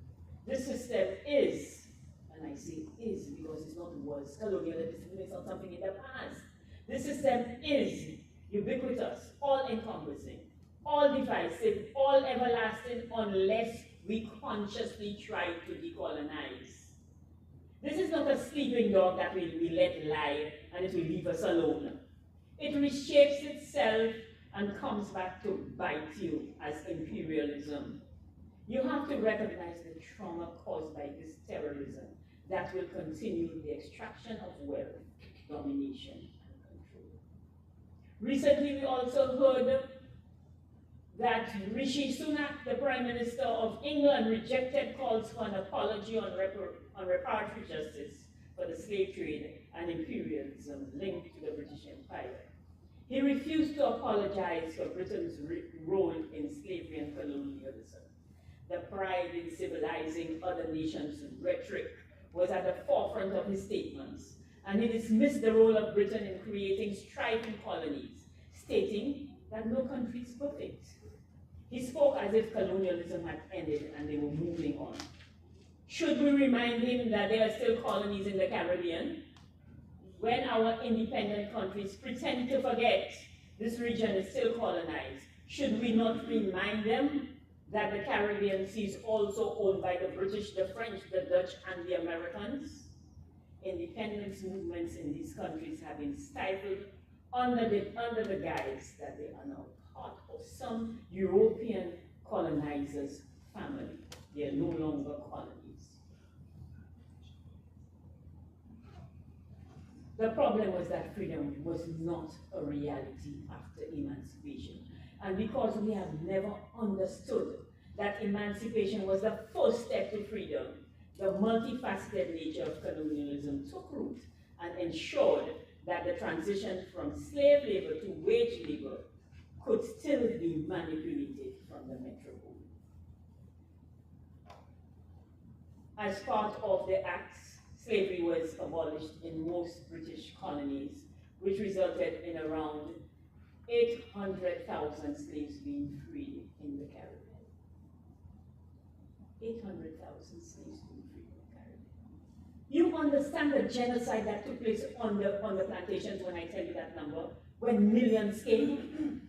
This system is, and I say is because it's not was, colonialism is not something in the past. This system is ubiquitous, all-encompassing, all divisive, all everlasting, unless we consciously try to decolonize. This is not a sleeping dog that we let lie and it will leave us alone. It reshapes itself and comes back to bite you as imperialism. You have to recognize the trauma caused by this terrorism that will continue the extraction of wealth, domination, and control. Recently, we also heard that Rishi Sunak, the Prime Minister of England, rejected calls for an apology on reparatory justice for the slave trade and imperialism linked to the British Empire. He refused to apologize for Britain's role in slavery and colonialism. The pride in civilizing other nations rhetoric was at the forefront of his statements, and he dismissed the role of Britain in creating strife in colonies, stating that no country is perfect. He spoke as if colonialism had ended and they were moving on. Should we remind him that there are still colonies in the Caribbean? When our independent countries pretend to forget this region is still colonized, should we not remind them that the Caribbean Sea is also owned by the British, the French, the Dutch, and the Americans? Independence movements in these countries have been stifled under the guise that they are now part of some European colonizers' family. They are no longer colonies. The problem was that freedom was not a reality after emancipation. And because we have never understood that emancipation was the first step to freedom, the multifaceted nature of colonialism took root and ensured that the transition from slave labor to wage labor could still be manipulated from the metropole. As part of the acts, slavery was abolished in most British colonies, which resulted in around 800,000 slaves being freed in the Caribbean. 800,000 slaves being freed in the Caribbean. You understand the genocide that took place on the plantations when I tell you that number? When millions came?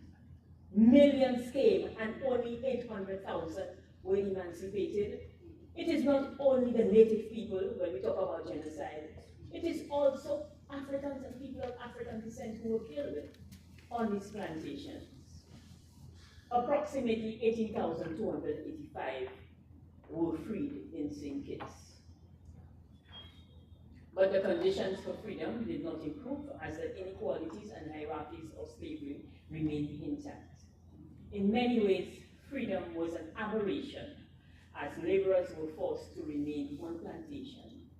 Millions came and only 800,000 were emancipated. It is not only the native people when we talk about genocide, it is also Africans and people of African descent who were killed on these plantations. Approximately 18,285 were freed in St. Kitts. But the conditions for freedom did not improve as the inequalities and hierarchies of slavery remained intact. In many ways, freedom was an aberration as laborers were forced to remain on plantations.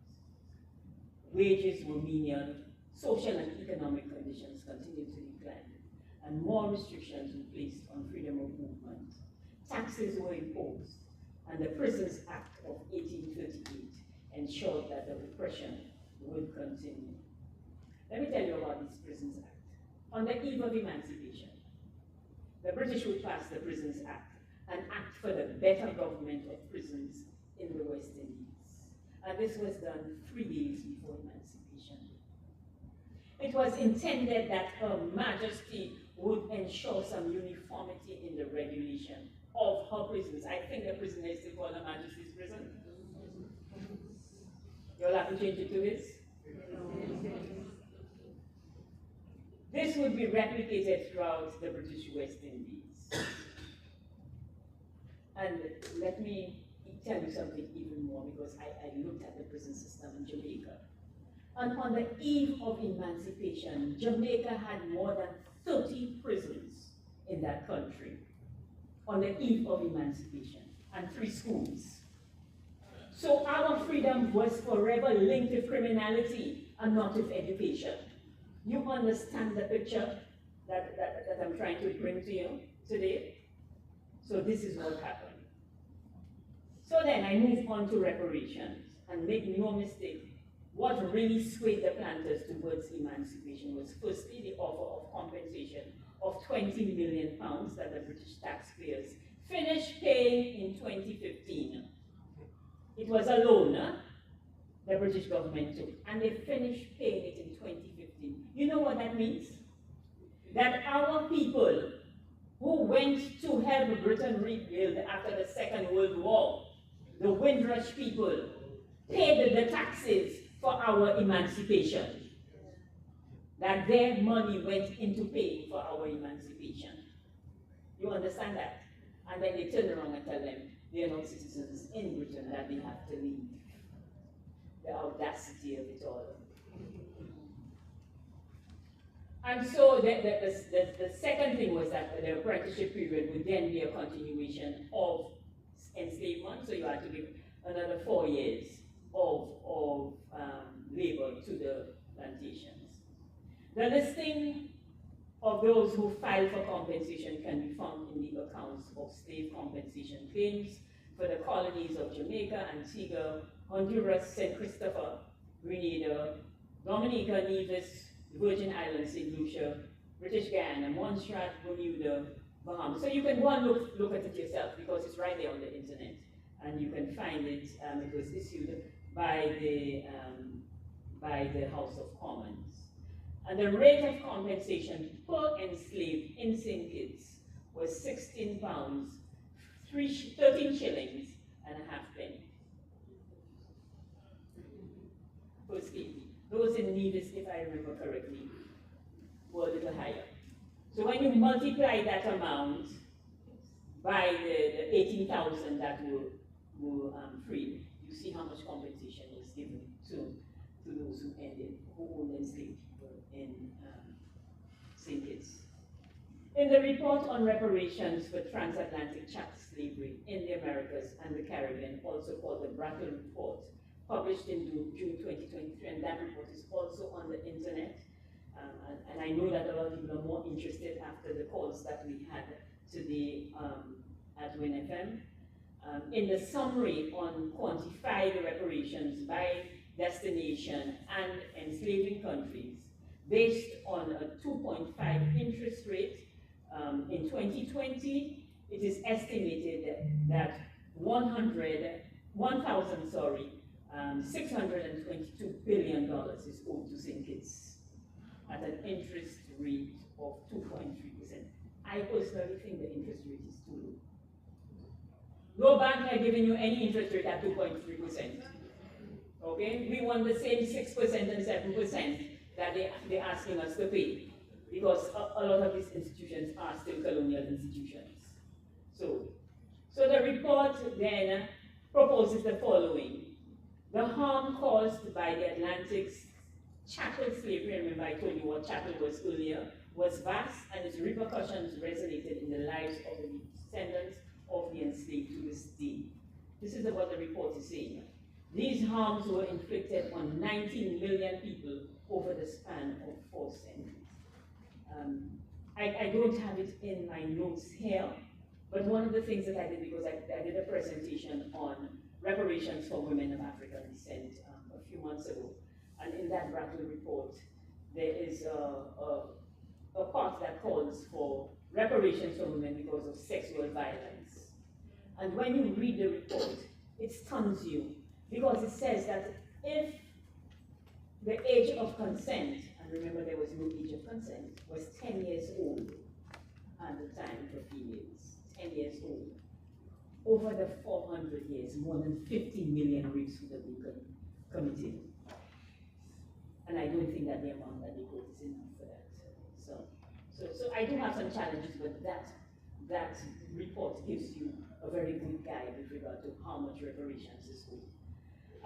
Wages were menial, social and economic conditions continued to decline, and more restrictions were placed on freedom of movement. Taxes were imposed, and the Prisons Act of 1838 ensured that the repression would continue. Let me tell you about this Prisons Act. On the eve of emancipation, the British would pass the Prisons Act, an act for the better government of prisons in the West Indies. And this was done 3 days before emancipation. It was intended that Her Majesty would ensure some uniformity in the regulation of her prisons. I think the prison is still called Her Majesty's prison. You'll have to change it to his. This would be replicated throughout the British West Indies. And let me tell you something even more, because I looked at the prison system in Jamaica. And on the eve of emancipation, Jamaica had more than 30 prisons in that country on the eve of emancipation, and 3 schools. So our freedom was forever linked with criminality and not with education. You understand the picture that I'm trying to bring to you today? So this is what happened. So then I move on to reparations, and make no mistake, what really swayed the planters towards emancipation was firstly the offer of compensation of £20 million that the British taxpayers finished paying in 2015. It was a loan the British government took, and they finished paying it in 2015. You know what that means? That our people who went to help Britain rebuild after the Second World War, the Windrush people, paid the taxes for our emancipation. That their money went into paying for our emancipation. You understand that? And then they turn around and tell them they are not citizens in Britain, that they have to leave. The audacity of it all. And so the second thing was that the apprenticeship period would then be a continuation of enslavement, so you had to give another 4 years of labor to the plantations. The listing of those who filed for compensation can be found in the accounts of slave compensation claims for the colonies of Jamaica, Antigua, Honduras, St. Christopher, Grenada, Dominica, Nevis, the Virgin Islands, St. Lucia, British Guyana, Montserrat, Bermuda, Bahamas. So you can go and look at it yourself, because it's right there on the internet, and you can find it. It was issued by the House of Commons. And the rate of compensation per enslaved in St. Kitts was £16, 13 shillings and a half penny per slave. Those in Nevis, if I remember correctly, were a little higher. So when you multiply that amount by the 18,000 that were freed, you see how much compensation was given to those who owned enslaved people in St. Kitts. In the report on reparations for transatlantic chattel slavery in the Americas and the Caribbean, also called the Brattle Report, published in June 2023, and that report is also on the internet. And I know that a lot of people are more interested after the calls that we had today at WinFM. In the summary on quantified reparations by destination and enslaving countries, based on a 2.5 interest rate, in 2020, it is estimated that $622 billion is owed to St. Kitts at an interest rate of 2.3%. I personally think the interest rate is too low. No bank had given you any interest rate at 2.3%. Okay? We want the same 6% and 7% that they're asking us to pay, because a lot of these institutions are still colonial institutions. So the report then proposes the following. The harm caused by the Atlantic's chattel slavery, remember I told you what chattel was earlier, was vast, and its repercussions resonated in the lives of the descendants of the enslaved to this day. This is what the report is saying. These harms were inflicted on 19 million people over the span of 4 centuries. I don't have it in my notes here, but one of the things that I did, because I did a presentation on reparations for women of African descent a few months ago, and in that Brattle report, there is a part that calls for reparations for women because of sexual violence. And when you read the report, it stuns you, because it says that if the age of consent, and remember there was no age of consent, was 10 years old at the time for females, 10 years old, over the 400 years, more than 50 million rapes would have been committed. And I don't think that the amount that they quote is enough for that. So I do have some challenges, but that report gives you a very good guide with regard to how much reparations is owed.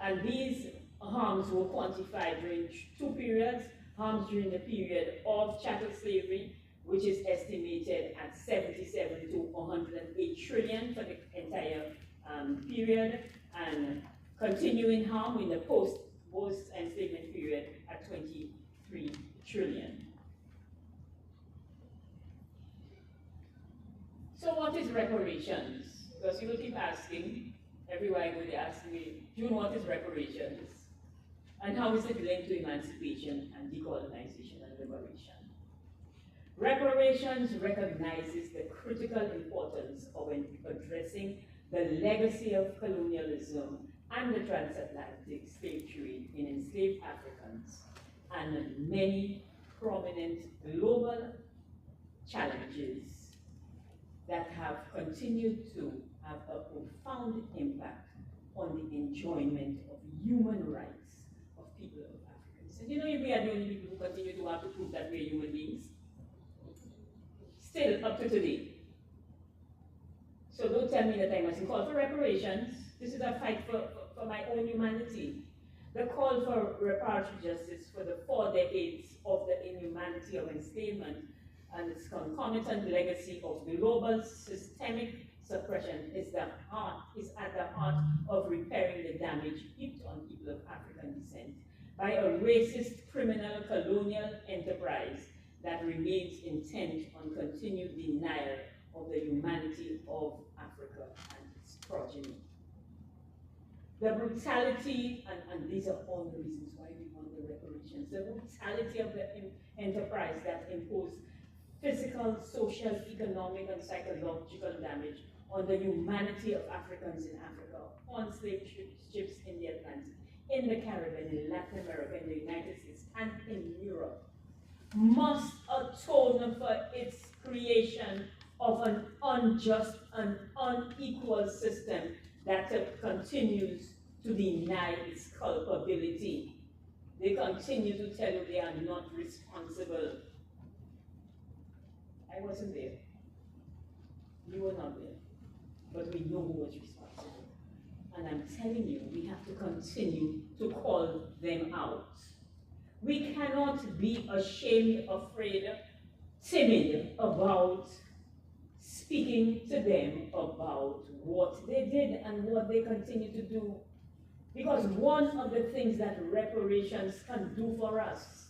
And these harms were quantified during 2 periods. Harms during the period of chattel slavery, which is estimated at 77 to 108 trillion for the entire period, and continuing harm in the post-enslavement period at 23 trillion. So what is reparations? Because you will keep asking, everywhere I go they ask me, June, what is reparations? And how is it linked to emancipation and decolonization and liberation? Reparations recognizes the critical importance of addressing the legacy of colonialism and the transatlantic slave trade in enslaved Africans and many prominent global challenges that have continued to have a profound impact on the enjoyment of human rights of people of Africa. So, you know, we are the only people who continue to have to prove that we are human beings. Still, up to today. So don't tell me that I mustn't call for reparations. This is a fight for my own humanity. The call for reparative justice for the 4 decades of the inhumanity of enslavement and its concomitant legacy of global systemic suppression is at the heart of repairing the damage heaped on people of African descent by a racist criminal colonial enterprise that remains intent on continued denial of the humanity of Africa and its progeny. The brutality, and these are all the reasons why we want the reparations, the brutality of the enterprise that imposed physical, social, economic, and psychological damage on the humanity of Africans in Africa, on slave ships in the Atlantic, in the Caribbean, in Latin America, in the United States, and in Europe, must atone for its creation of an unjust and unequal system that continues to deny its culpability. They continue to tell you they are not responsible. I wasn't there. You were not there. But we know who was responsible. And I'm telling you, we have to continue to call them out. We cannot be ashamed, afraid, timid about speaking to them about what they did and what they continue to do. Because one of the things that reparations can do for us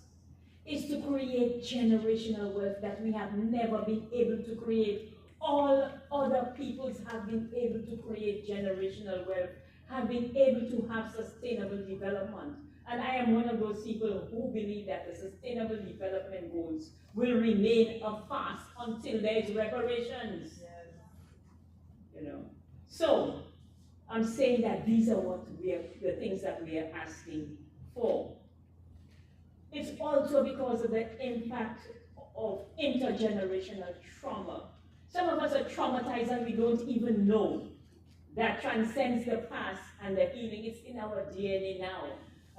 is to create generational wealth that we have never been able to create. All other peoples have been able to create generational wealth, have been able to have sustainable development. And I am one of those people who believe that the sustainable development goals will remain a fast until there is reparations. Yes. You know. So I'm saying that these are the things that we are asking for. It's also because of the impact of intergenerational trauma. Some of us are traumatized and we don't even know. That transcends the past and the healing. It's in our DNA now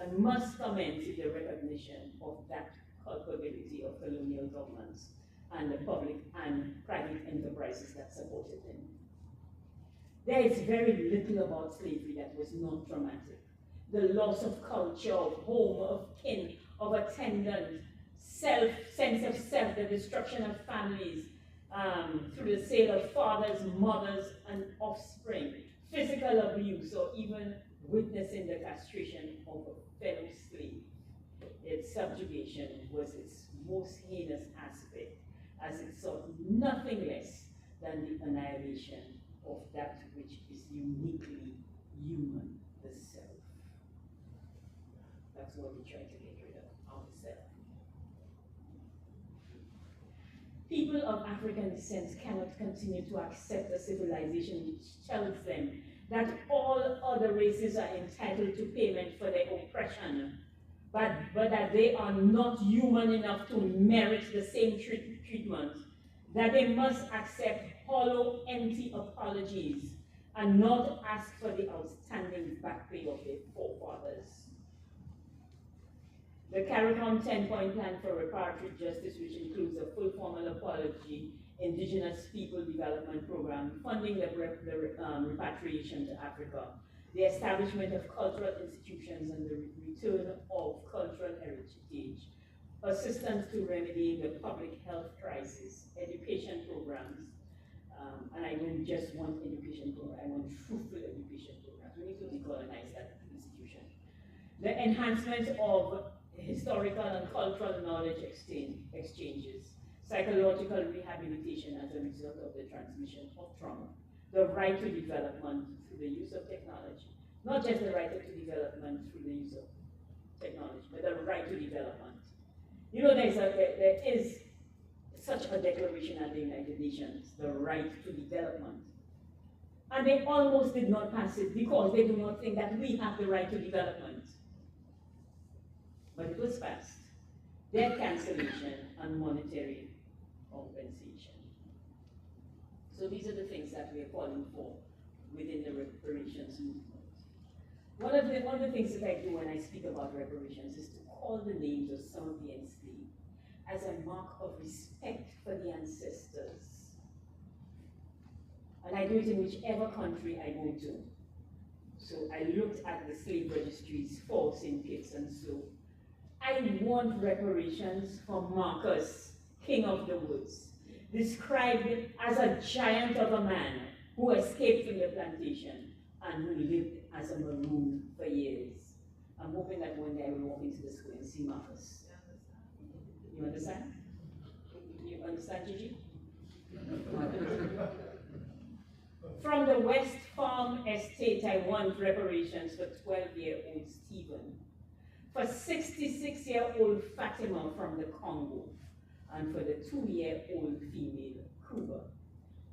and must commence with the recognition of that culpability of colonial governments and the public and private enterprises that supported them. There is very little about slavery that was not traumatic. The loss of culture, of home, of kin, of attendant, sense of self, the destruction of families through the sale of fathers, mothers, and offspring, physical abuse, or even witnessing the castration of a fellow slave. Its subjugation was its most heinous aspect, as it sought nothing less than the annihilation of that which is uniquely human, the self. That's what we try to get rid of, ourselves. People of African descent cannot continue to accept a civilization which tells them that all other races are entitled to payment for their oppression, but that they are not human enough to merit the same treatment, that they must accept hollow, empty apologies and not ask for the outstanding back pay of their forefathers. The CARICOM 10-point plan for reparative justice, which includes a full formal apology, Indigenous People Development Program, funding the repatriation to Africa, the establishment of cultural institutions and the return of cultural heritage, assistance to remedying the public health crisis, education programs, and I don't just want education programs, I want truthful education programs. We need to decolonize that the enhancement of historical and cultural knowledge exchanges, psychological rehabilitation as a result of the transmission of trauma, the right to development through the use of technology, not just the right to development through the use of technology, but the right to development. You know, there is such a declaration at the United Nations, the right to development. And they almost did not pass it because they do not think that we have the right to development. But it was passed. Debt cancellation and monetary compensation. So these are the things that we are calling for within the reparations movement. One of the things that I do when I speak about reparations is to call the names of some of the enslaved as a mark of respect for the ancestors. And I do it in whichever country I go to. So I looked at the slave registries for St. Kitts and so I want reparations for Marcus, King of the Woods, described as a giant of a man who escaped from the plantation and who lived as a maroon for years. I'm hoping that one day I will walk into the school and see Marcus. You understand? You understand, Gigi? From the West Farm Estate, I want reparations for 12-year-old Stephen, for 66-year-old Fatima from the Congo, and for the 2-year-old female Kuba.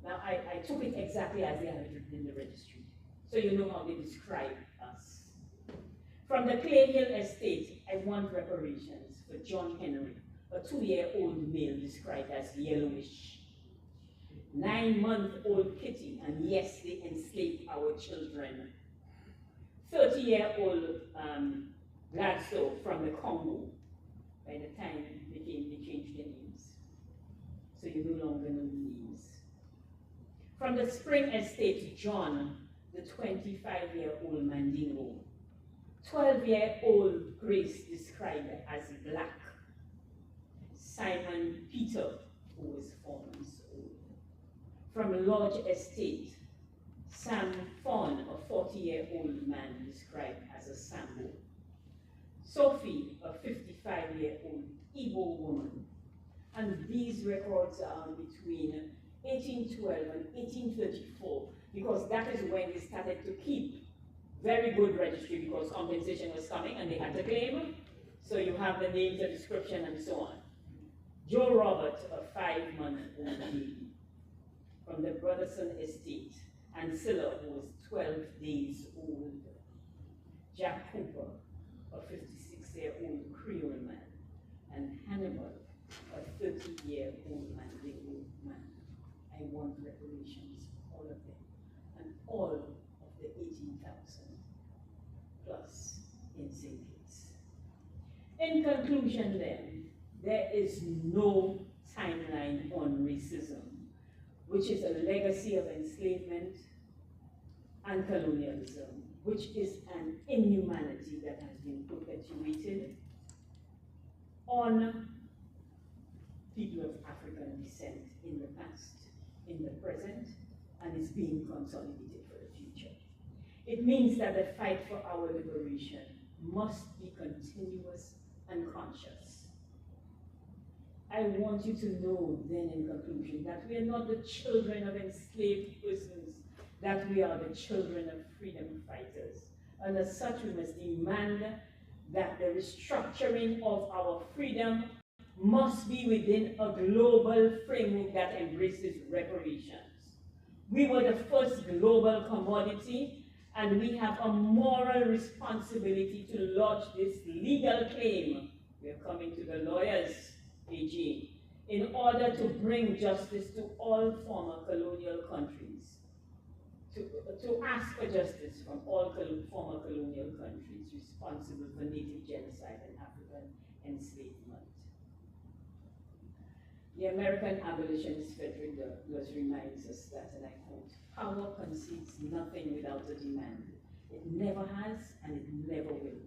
Now, I took it exactly as they have it written in the registry, so you know how they describe us. From the Clay Hill Estate, I want reparations for John Henry, a 2-year-old male described as yellowish. 9-month-old Kitty, and yes, they enslaved our children. 30-year-old Gladstone from the Congo. By the time they changed their names. So you no longer know the names. From the Spring Estate, John, the 25-year-old Mandingo. 12-year-old Grace described as black. Simon Peter, who was 4 months old. From Lodge Estate, Sam Fawn, a 40-year-old man described as a Sambo. Sophie, a 55-year-old Igbo woman. And these records are between 1812 and 1834, because that is when they started to keep very good registry because compensation was coming and they had to claim. So you have the names, the description, and so on. Joe Robert, a 5-month-old baby from the Brotherson Estate, and Scylla, who was 12 days old. Jack Cooper, a 56-year-old Creole man, and Hannibal, a 30-year-old Mandingo man. I want reparations, all of them, and all of the 18,000 plus in St. Kitts. In conclusion then, there is no timeline on racism, which is a legacy of enslavement and colonialism, which is an inhumanity that has been perpetuated on people of African descent in the past, in the present, and is being consolidated for the future. It means that the fight for our liberation must be continuous and conscious. I want you to know then in conclusion that we are not the children of enslaved persons, that we are the children of freedom fighters. And as such, we must demand that the restructuring of our freedom must be within a global framework that embraces reparations. We were the first global commodity, and we have a moral responsibility to lodge this legal claim. We are coming to the lawyers, AG, in order to bring justice to all former colonial countries, to ask for justice from all former colonial countries responsible for native genocide and African enslavement. The American Abolitionist Frederick Douglass reminds us that, and I quote, "Power concedes nothing without a demand. It never has and it never will.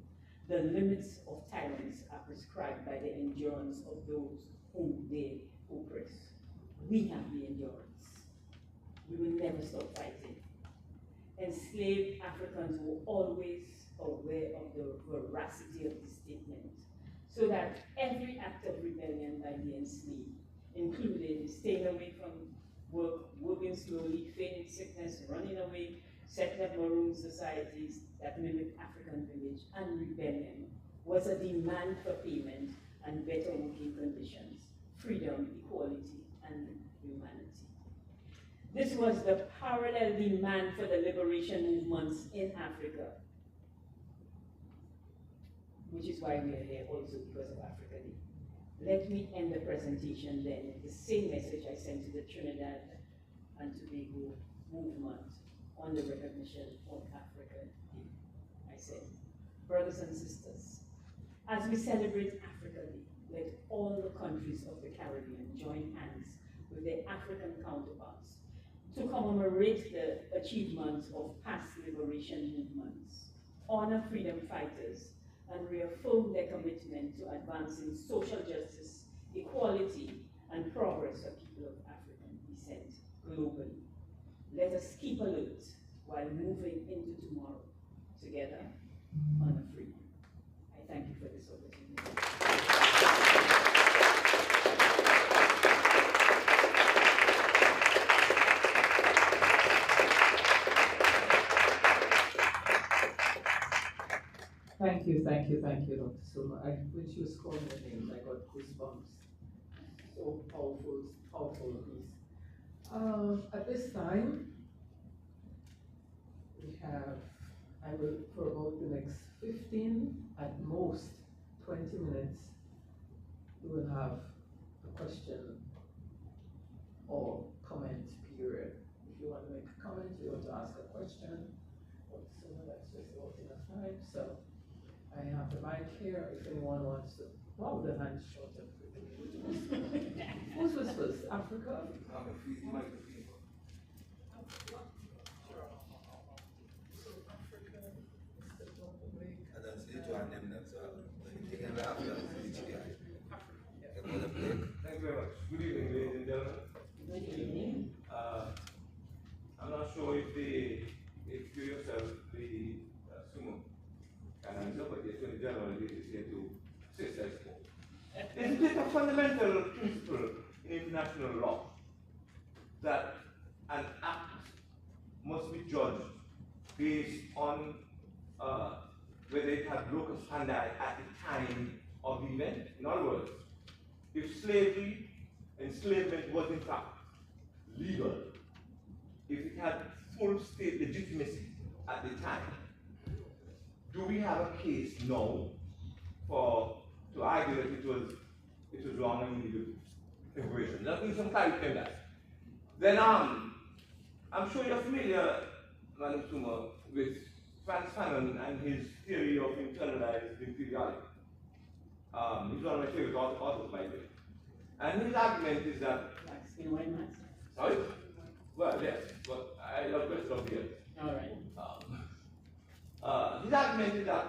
The limits of tyrants are prescribed by the endurance of those whom they oppress." We have the endurance. We will never stop fighting. Enslaved Africans were always aware of the veracity of the statement, so that every act of rebellion by the enslaved, including staying away from work, working slowly, feigning sickness, running away, setting up maroon societies that mimic African village, and rebellion, was a demand for payment and better working conditions, freedom, equality, and humanity. This was the parallel demand for the liberation movements in Africa, which is why we are here also because of Africa Day. Let me end the presentation then with the same message I sent to the Trinidad and Tobago movement on the recognition of Africa Day. I said, brothers and sisters, as we celebrate Africa Day, let all the countries of the Caribbean join hands with their African counterparts to commemorate the achievements of past liberation movements, honor freedom fighters, and reaffirm their commitment to advancing social justice, equality, and progress for people of African descent globally. Let us keep alert while moving into tomorrow together on a freedom. I thank you for this opportunity. Thank you, Dr. Suma. When she was calling the names, I got goosebumps. So powerful piece. At this time, I will, for about the next 15, at most 20 minutes, we will have a question or comment period. If you want to make a comment, you want to ask a question, or sooner, that's just about enough time. So I have the mic here if anyone wants to. Wow, the hand's short up quickly. Whose was first? Africa? Thank you very much. Good evening, ladies and gentlemen. Good evening. I'm not sure if you yourself, the Sumo, can answer, but the Attorney General is here to assist us. Isn't it a fundamental principle in international law that an act must be judged based on whether it had locus standi at the time of the event? In other words, if slavery, enslavement was in fact legal, if it had full state legitimacy at the time, do we have a case now to argue that it was wrong and illegal liberation? Let me some clarity on that. Then I'm sure you're familiar, Madam Suma, with Franz Fanon and his theory of internalized inferiority. He's one of my favorite authors, by the way. And his argument is that. In white mask. Sorry? Well, yes, but I love best of the earth. All right. His argument is that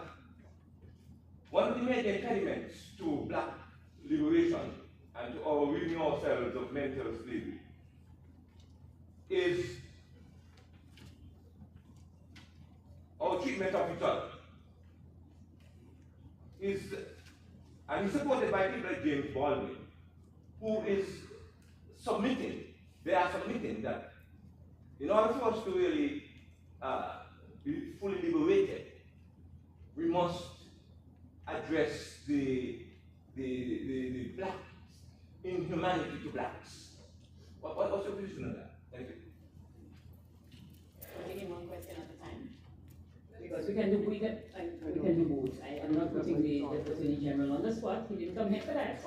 one of the major impediments to black liberation and to our ridding ourselves of mental slavery is our treatment of each other. And he's supported by people like James Baldwin, who is submitting, they are submitting that in order for us to really be fully liberated, we must address the black inhumanity to blacks. What's your position on that? Thank you. We're taking one question at a time. Because we can do both. I am not putting the Attorney General on the spot. He didn't come here for that.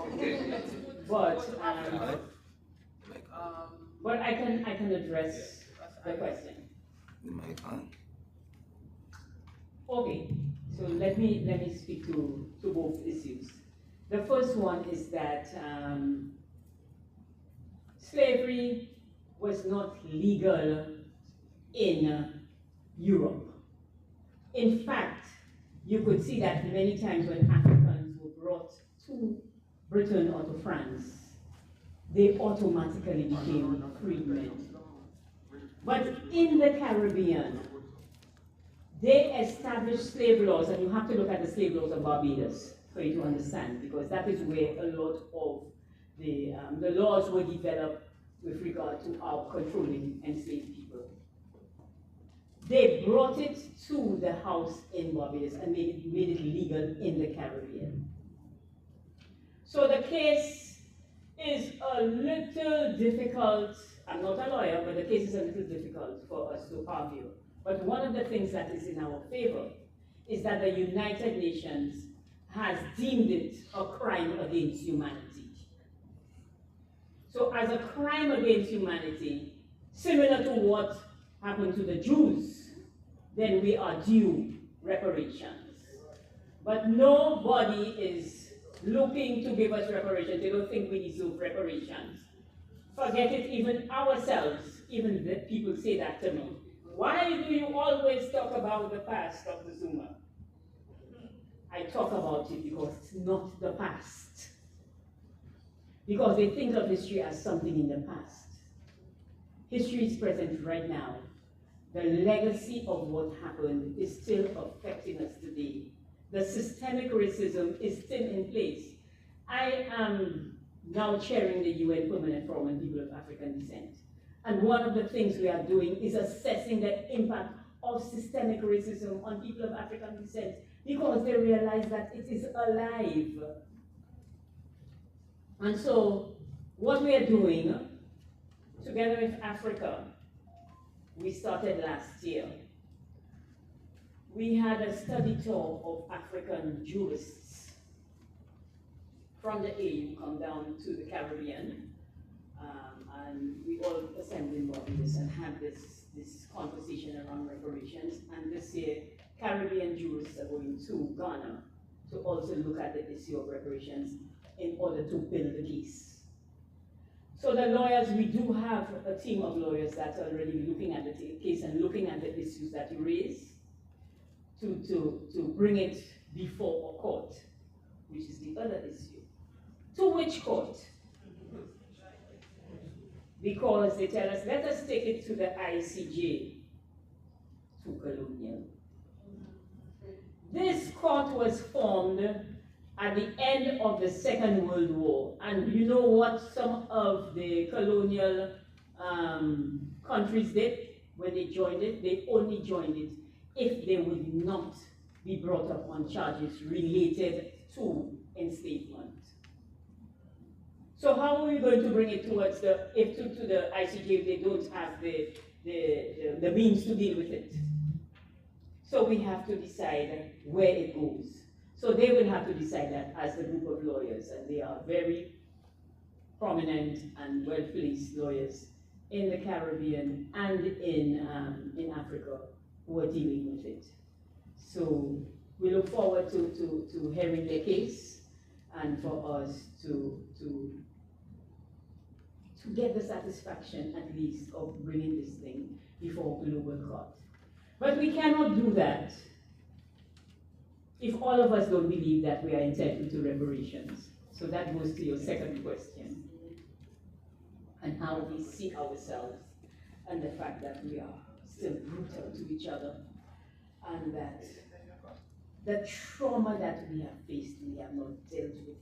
But I can address the question. Okay, so let me speak to both issues. The first one is that slavery was not legal in Europe. In fact, you could see that many times when Africans were brought to Britain or to France, they automatically became free men. But in the Caribbean, they established slave laws, and you have to look at the slave laws of Barbados for you to understand, because that is where a lot of the laws were developed with regard to our controlling enslaved people. They brought it to the house in Barbados and made it legal in the Caribbean. So the case is a little difficult. I'm not a lawyer, but the case is a little difficult for us to argue. But one of the things that is in our favor is that the United Nations has deemed it a crime against humanity. So as a crime against humanity, similar to what happened to the Jews, then we are due reparations. But nobody is looking to give us reparations. They don't think we deserve reparations. Forget it, even ourselves, even the people say that to me. Why do you always talk about the past, Dr. Zuma? I talk about it because it's not the past. Because they think of history as something in the past. History is present right now. The legacy of what happened is still affecting us today. The systemic racism is still in place. I am now chairing the UN Permanent Forum on People of African Descent. And one of the things we are doing is assessing the impact of systemic racism on people of African descent, because they realize that it is alive. And so what we are doing, together with Africa, we started last year. We had a study tour of African jurists from the AU come down to the Caribbean, and we all assembled in Barbados and had this conversation around reparations. And this year, Caribbean jurists are going to Ghana to also look at the issue of reparations in order to build the case. So the lawyers, we do have a team of lawyers that are already looking at the case and looking at the issues that you raise to bring it before a court, which is the other issue. To which court? Because they tell us, let us take it to the ICJ, to colonial. This court was formed at the end of the Second World War. And you know what some of the colonial countries did when they joined it? They only joined it if they would not be brought up on charges related to enslavement. So how are we going to bring it towards the ICJ if they don't have the means to deal with it? So we have to decide where it goes. So they will have to decide that as a group of lawyers, and they are very prominent and well-placed lawyers in the Caribbean and in Africa who are dealing with it. So we look forward to hearing their case and for us to get the satisfaction, at least, of bringing this thing before global court. But we cannot do that if all of us don't believe that we are entitled to reparations. So that goes to your second question, and how we see ourselves, and the fact that we are still brutal to each other, and that the trauma that we have faced, we have not dealt with.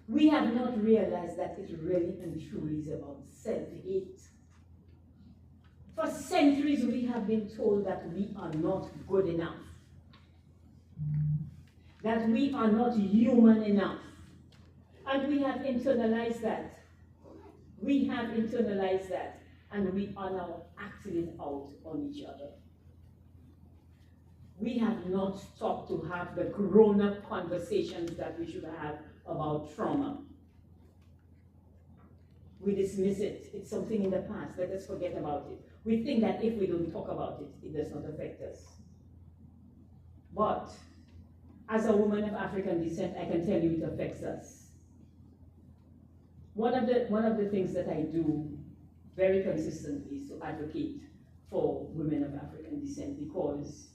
We have not realized that it really and truly is about self-hate. For centuries, we have been told that we are not good enough, that we are not human enough. And we have internalized that. We have internalized that, and we are now acting it out on each other. We have not stopped to have the grown-up conversations that we should have about trauma. We dismiss it. It's something in the past. Let us forget about it. We think that if we don't talk about it, it does not affect us. But as a woman of African descent, I can tell you it affects us. One of the things that I do very consistently is to advocate for women of African descent, because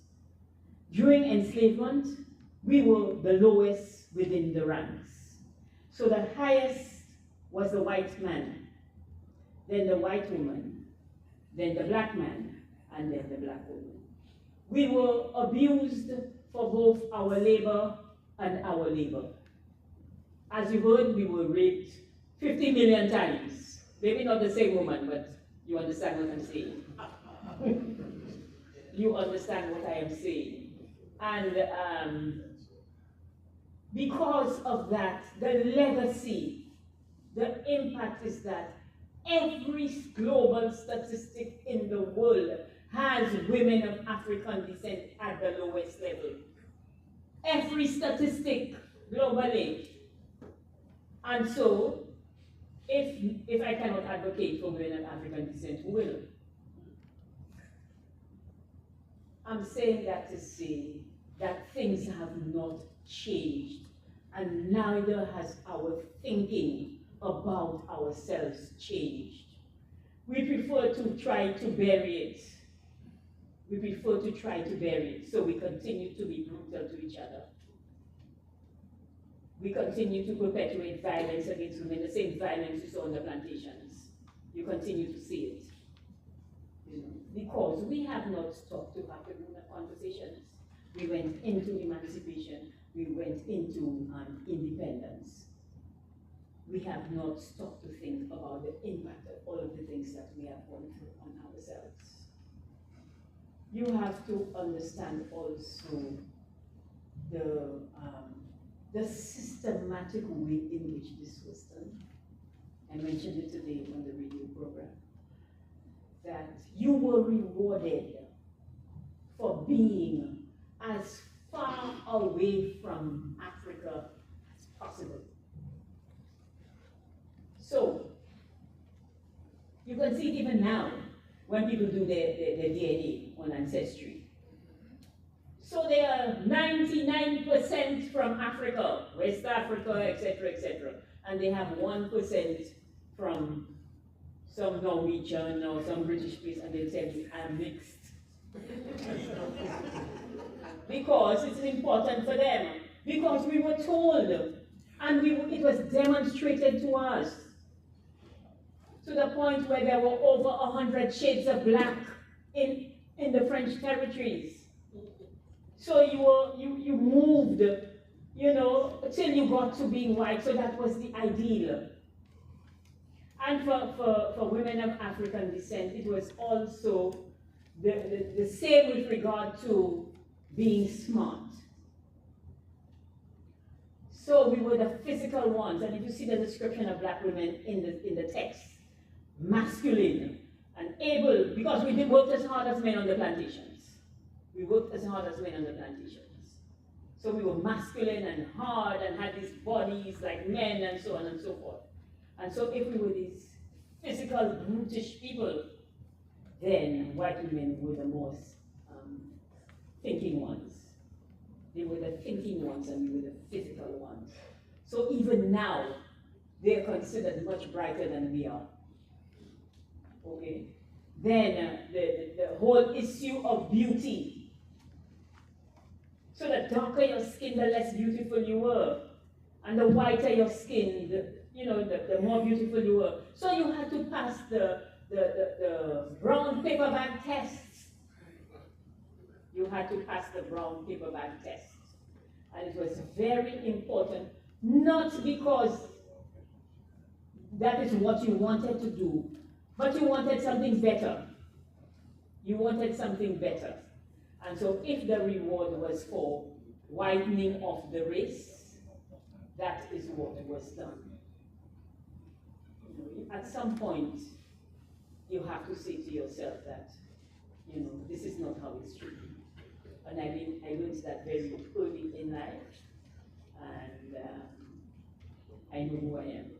during enslavement, we were the lowest within the ranks. So the highest was the white man, then the white woman, then the black man, and then the black woman. We were abused for both our labor and our labor. As you heard, we were raped 50 million times. Maybe not the same woman, but you understand what I'm saying. You understand what I am saying. And because of that, the legacy, the impact is that every global statistic in the world has women of African descent at the lowest level. Every statistic globally. And so, if I cannot advocate for women of African descent, who will? I'm saying that to say that things have not changed, and neither has our thinking about ourselves changed. We prefer to try to bury it. We prefer to try to bury it, so we continue to be brutal to each other. We continue to perpetuate violence against women, the same violence you saw on the plantations. You continue to see it. You know, because we have not stopped to have the conversations. We went into emancipation, we went into independence. We have not stopped to think about the impact of all of the things that we have gone through on ourselves. You have to understand also the systematic way in which this was done. I mentioned it today on the radio program, that you were rewarded for being as far away from Africa as possible. So, you can see it even now when people do their DNA on Ancestry. So they are 99% from Africa, West Africa, etc., and they have 1% from some Norwegian or some British place, and they'll tell you, I'm mixed. Because it's important for them. Because we were told, and it was demonstrated to us, to the point where there were over 100 shades of black in the French territories. So you moved, you know, till you got to being white, so that was the ideal. And for women of African descent, it was also the same with regard to being smart. So we were the physical ones, and if you see the description of black women in the text, masculine and able, because we did work as hard as men on the plantations. We worked as hard as men on the plantations. So we were masculine and hard and had these bodies like men and so on and so forth. And so if we were these physical, brutish people, then white women were the most thinking ones. They were the thinking ones and we were the physical ones. So even now, they're considered much brighter than we are. Okay? Then the whole issue of beauty. So the darker your skin, the less beautiful you were. And the whiter your skin, the more beautiful you were. So you had to pass the brown paper bag test. You had to pass the brown paper bag test. And it was very important, not because that is what you wanted to do, but you wanted something better. You wanted something better. And so if the reward was for whitening of the race, that is what was done. At some point, you have to say to yourself that, this is not how it should be. And I learned that very early in life, and I know who I am.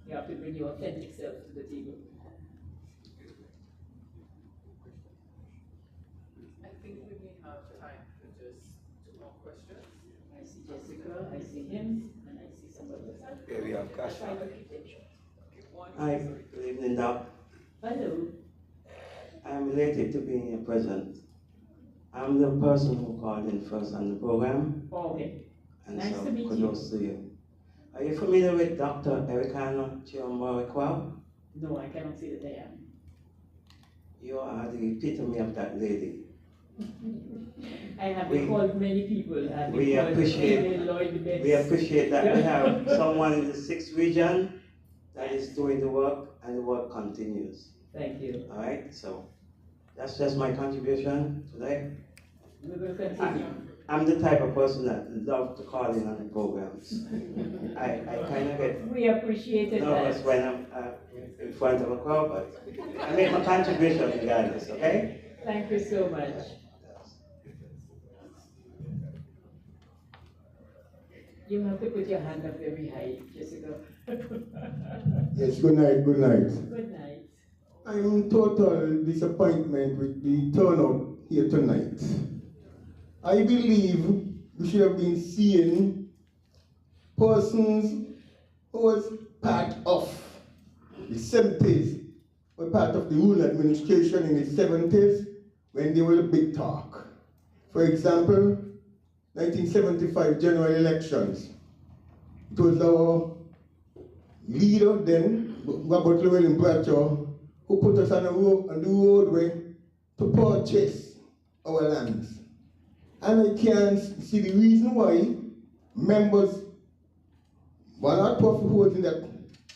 You have to bring your authentic self to the table. I think we may have time for just 2 more questions. I see Jessica, I see him, and I see somebody else. Okay, we have Cash. Try to keep them short. Hi, good evening, Doc. Hello. I'm related to being a president. I'm the person who called in first on the program. Okay. And Nice so to meet you. kudos to you. Are you familiar with Dr. Ericano Chiomorikwa? No, I cannot say that I am. You are the epitome of that lady. I have been called many people. We appreciate that we have someone in the 6th region that is doing the work, and the work continues. Thank you. All right, so that's just my contribution today. We will continue. I'm the type of person that loves to call in on the programs. I kind of get we appreciated nervous that. when I'm in front of a crowd, but I make my contribution regardless, okay? Thank you so much. You have to put your hand up very high, Jessica. Yes, good night, good night. Good night. I'm in total disappointment with the turnout here tonight. I believe we should have been seeing persons who was part of the 70s, were part of the rule administration in the 70s when they were a big talk. For example, 1975 general elections. It was our leader then, Robert Llewellyn Bradshaw, who put us on the roadway to purchase our lands. And I can't see the reason why members, one or two who was in that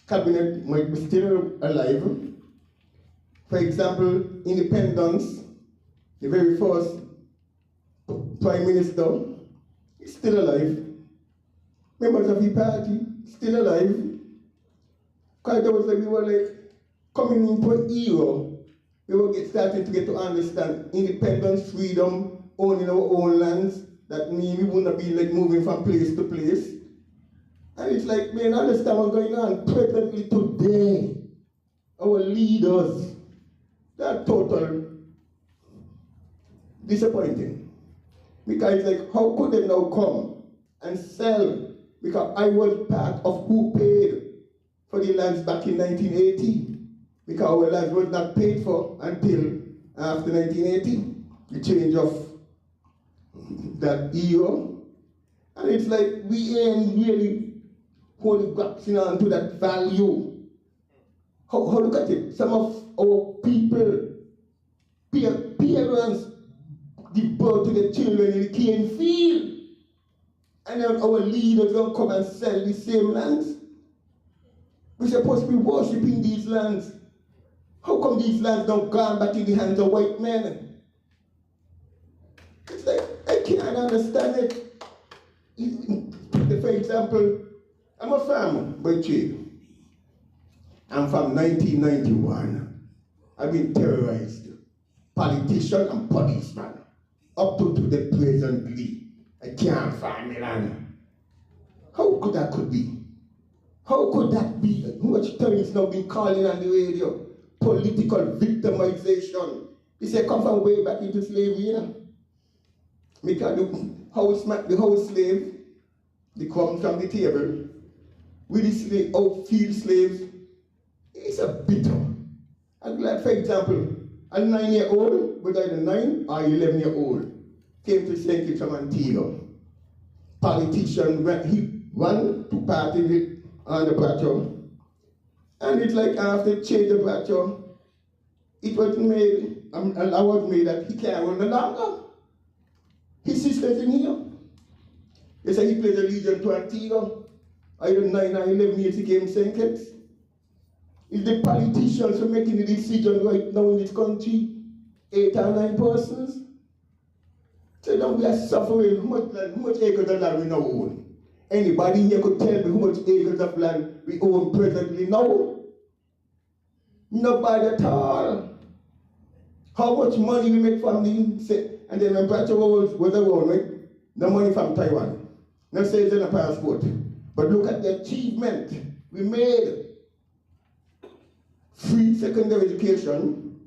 cabinet might be still alive. For example, independence, the very first prime minister, is still alive. Members of the party, still alive. Because there was we were like coming into an era, we were starting to get to understand independence, freedom, owning our own lands. That means we wouldn't be like moving from place to place. And it's like, man, understand what's going on presently today. Our leaders, they're total disappointing. Because it's like, how could they now come and sell? Because I was part of who paid for the lands back in 1980. Because our lands was not paid for until after 1980, the change of that era. And it's like we ain't really holding grasping on to that value. How look at it? Some of our people, parents, give birth to their children in the cane field. And then our leaders don't come and sell the same lands. We're supposed to be worshipping these lands. How come these lands don't gone back in the hands of white men? It's like, I can't understand it. For example, I'm a farmer by trade. I'm from 1991. I've been terrorized. Politician and policeman. Up to the presently. I can't find my land. How could that could be? How could that be? How much times now been calling on the radio? Political victimization. This say come from way back into slavery, you know. Because the house slave, they come from the table. With the slave, outfield slaves, it's a bitter. I'm glad, for example, a 9-year-old, whether either 9 or 11-year-old, came to St. Kitts from Antigua. Politician, he ran to party with under Bradshaw. And it's like after change of Bradshaw, it was made, a law was made that he can't run no longer. His sister's in here. They say he pledged allegiance to Antigua. Either 9 or 11 years he came to St. Kitts. It's the politicians who are making the decision right now in this country. 8 or 9 persons. So now we are suffering. How much acres of land we now own? Anybody here could tell me how much acres of land we own presently now? Nobody at all. How much money we make from the, and then when Bradshaw was around, right? No money from Taiwan. No says in a passport. But look at the achievement we made. Free secondary education.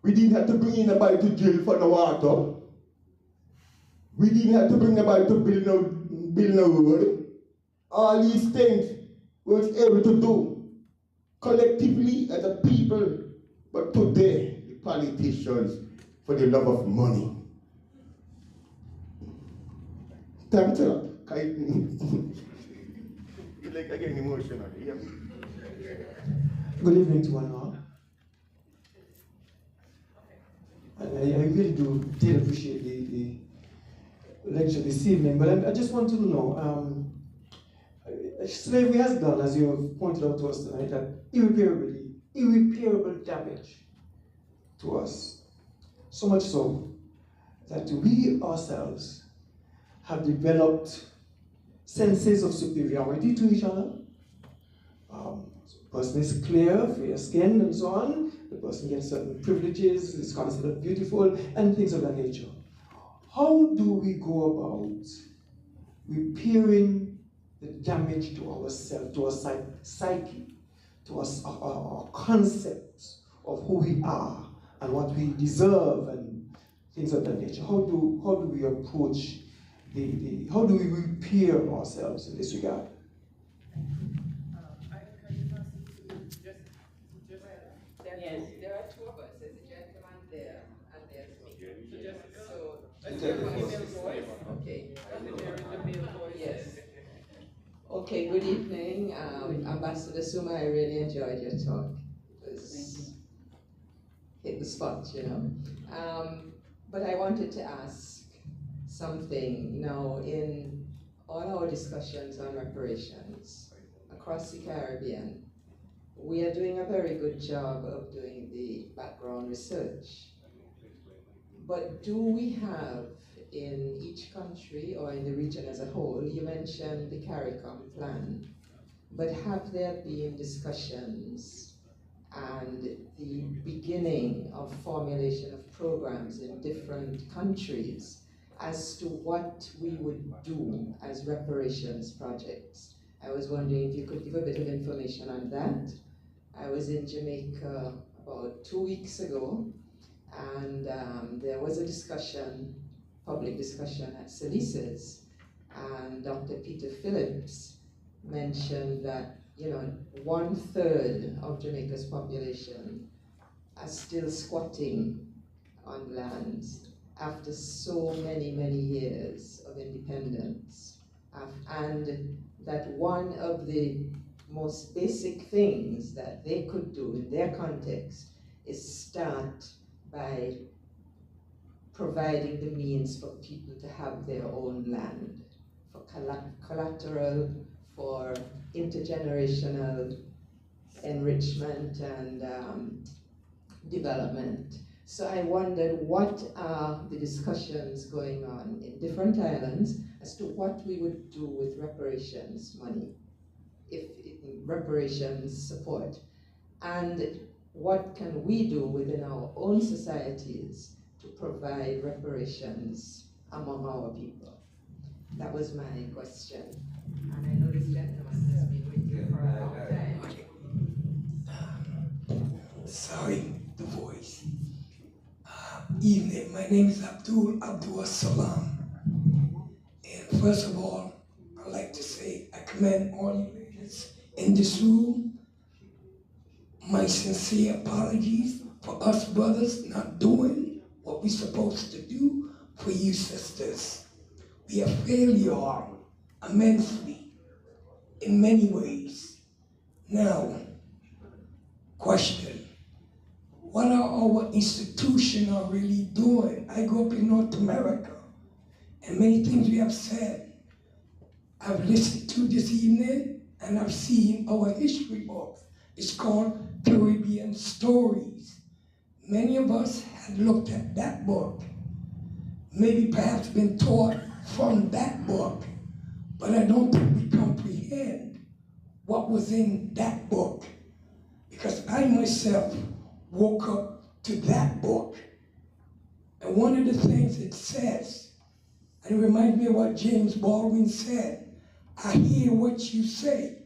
We didn't have to bring anybody to jail for the water. We didn't have to bring anybody to build no road. All these things we was able to do collectively as a people. But today, the politicians, for the love of money. Thanks a lot. You like I get emotional. Yeah. Good evening to one all. I'd I really did appreciate the lecture this evening, but I just want to know, slavery has done, as you have pointed out to us tonight, that irreparable damage to us. So much so that we ourselves have developed senses of superiority to each other. The person is clear, fair-skinned, and so on. The person gets certain privileges, is considered beautiful, and things of that nature. How do we go about repairing the damage to ourselves, to our psyche, to our concepts of who we are and what we deserve and things of that nature? How do we approach how do we repair ourselves in this regard? Yes, there are two of us. There's a gentleman there, and there's me. So, okay. Yes. Okay, good evening, Ambassador Suma. I really enjoyed your talk. It was hit the spot, you know. But I wanted to ask something. Now, in all our discussions on reparations across the Caribbean, we are doing a very good job of doing the background research. But do we have in each country or in the region as a whole, you mentioned the CARICOM plan, but have there been discussions and the beginning of formulation of programs in different countries as to what we would do as reparations projects? I was wondering if you could give a bit of information on that. I was in Jamaica about 2 weeks ago, and there was a discussion, public discussion at Salisa's, and Dr. Peter Phillips mentioned that, you know, 1/3 of Jamaica's population are still squatting on lands after so many, many years of independence, and that one of the most basic things that they could do in their context is start by providing the means for people to have their own land, for collateral, for intergenerational enrichment and development. So I wondered, what are the discussions going on in different islands as to what we would do with reparations money, if reparations support, and what can we do within our own societies to provide reparations among our people? That was my question. And I know this gentleman has been with you for a long time. Sorry, the voice. Evening, my name is Abdul Salam. And first of all, I'd like to say I commend all you ladies in this room. My sincere apologies for us brothers not doing what we're supposed to do for you sisters. We have failed you all immensely in many ways. Now, question. What are our institutions are really doing? I grew up in North America, and many things we have said, I've listened to this evening, and I've seen our history books. It's called Caribbean Stories. Many of us had looked at that book, maybe perhaps been taught from that book, but I don't think we comprehend what was in that book, because I myself woke up to that book. And one of the things it says, and it reminds me of what James Baldwin said, I hear what you say,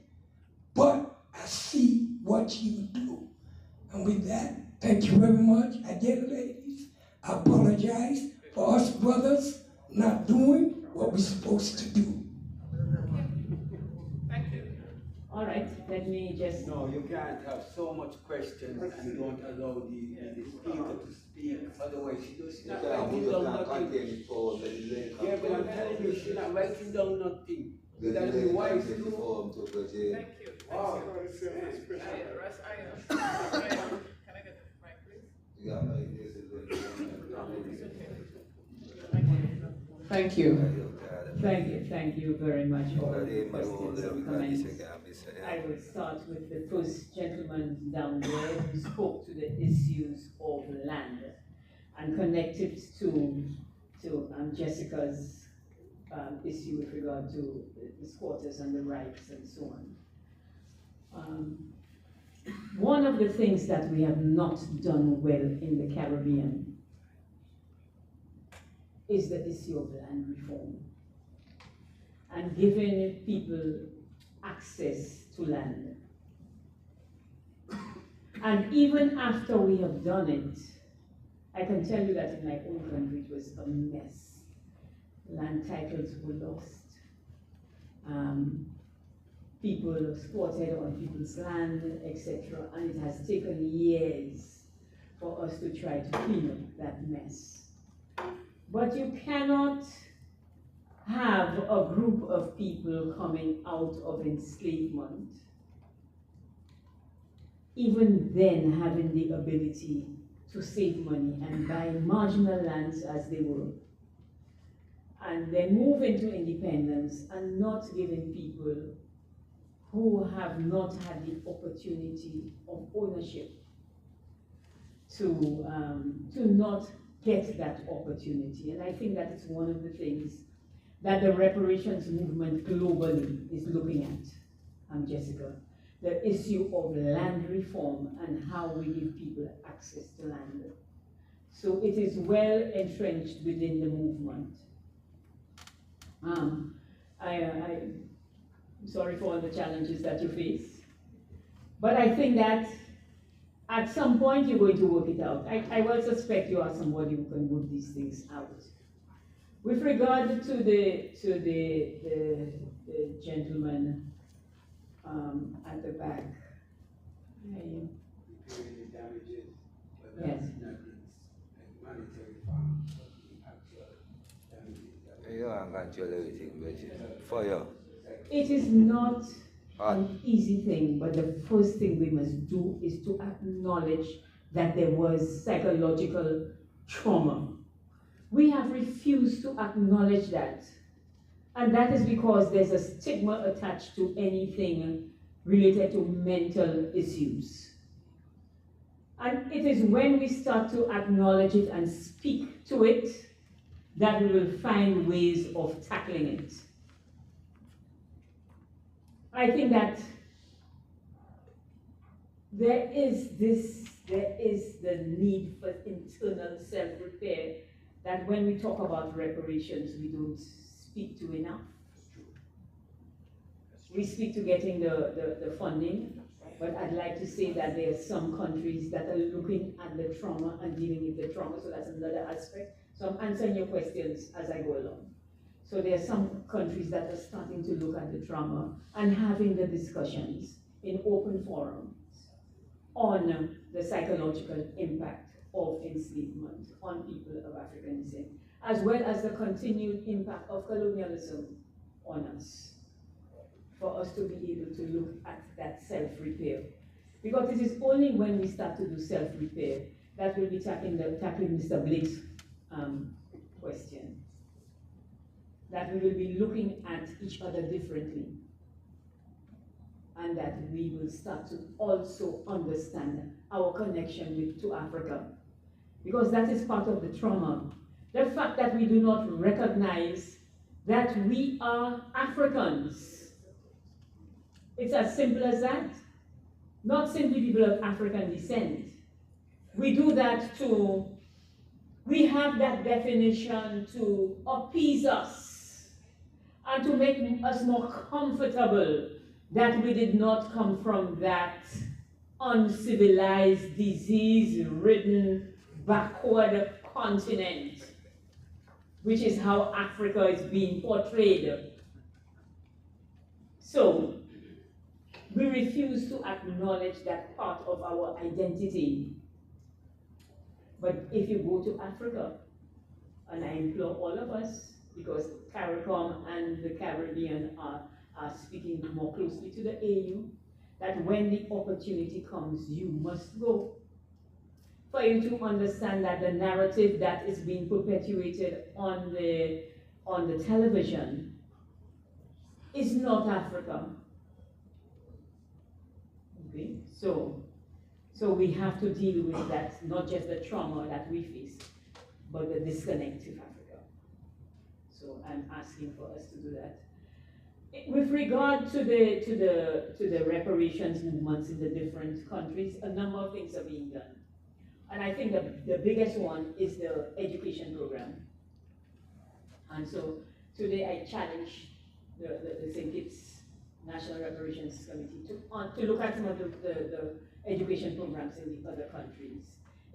but I see what you do. And with that, thank you very much. Again, ladies, I apologize for us brothers not doing what we're supposed to do. All right, let me just... No, you can't have so much questions and don't allow the speaker to speak. Otherwise, she's not writing down nothing. Yeah, but I'm telling you, she's not writing down nothing. You gotta be wise too. Thank you. Wow. Can I get the mic, please? Thank you. Thank you very much for all the questions and comments. I will start with the first gentleman down there who spoke to the issues of land and connect it to Jessica's issue with regard to the squatters and the rights and so on. One of the things that we have not done well in the Caribbean is the issue of land reform and giving people access to land. And even after we have done it, I can tell you that in my own country it was a mess. Land titles were lost. People squatted on people's land, etc. And it has taken years for us to try to clean up that mess. But you cannot have a group of people coming out of enslavement, even then having the ability to save money and buy marginal lands as they were, and then move into independence and not giving people who have not had the opportunity of ownership to not get that opportunity. And I think that is one of the things that the reparations movement globally is looking at, Jessica, the issue of land reform and how we give people access to land. So it is well entrenched within the movement. I'm sorry for all the challenges that you face, but I think that at some point you're going to work it out. I will suspect you are somebody who can work these things out. With regard to the gentleman at the back, yes. For you. It is not an easy thing, but the first thing we must do is to acknowledge that there was psychological trauma. We have refused to acknowledge that. And that is because there's a stigma attached to anything related to mental issues. And it is when we start to acknowledge it and speak to it that we will find ways of tackling it. I think that there is the need for internal self-repair that when we talk about reparations, we don't speak to enough. We speak to getting the funding, but I'd like to say that there are some countries that are looking at the trauma and dealing with the trauma, so that's another aspect. So I'm answering your questions as I go along. So there are some countries that are starting to look at the trauma and having the discussions in open forums on the psychological impact of enslavement on people of African descent, as well as the continued impact of colonialism on us, for us to be able to look at that self-repair. Because it is only when we start to do self-repair that we'll be tackling Mr. Blake's question, that we will be looking at each other differently, and that we will start to also understand our connection to Africa, because that is part of the trauma. The fact that we do not recognize that we are Africans. It's as simple as that. Not simply people of African descent. We do that we have that definition to appease us and to make us more comfortable that we did not come from that uncivilized, disease-ridden, backward continent, which is how Africa is being portrayed. So, we refuse to acknowledge that part of our identity. But if you go to Africa, and I implore all of us, because CARICOM and the Caribbean are speaking more closely to the AU, that when the opportunity comes, you must go. For you to understand that the narrative that is being perpetuated on the on the television is not Africa. Okay, so we have to deal with that, not just the trauma that we face, but the disconnect to Africa. So I'm asking for us to do that. With regard to the reparations movements in the different countries, a number of things are being done. And I think the biggest one is the education program. And so today I challenge the St. Kitts National Reparations Committee to look at some of the education programs in the other countries.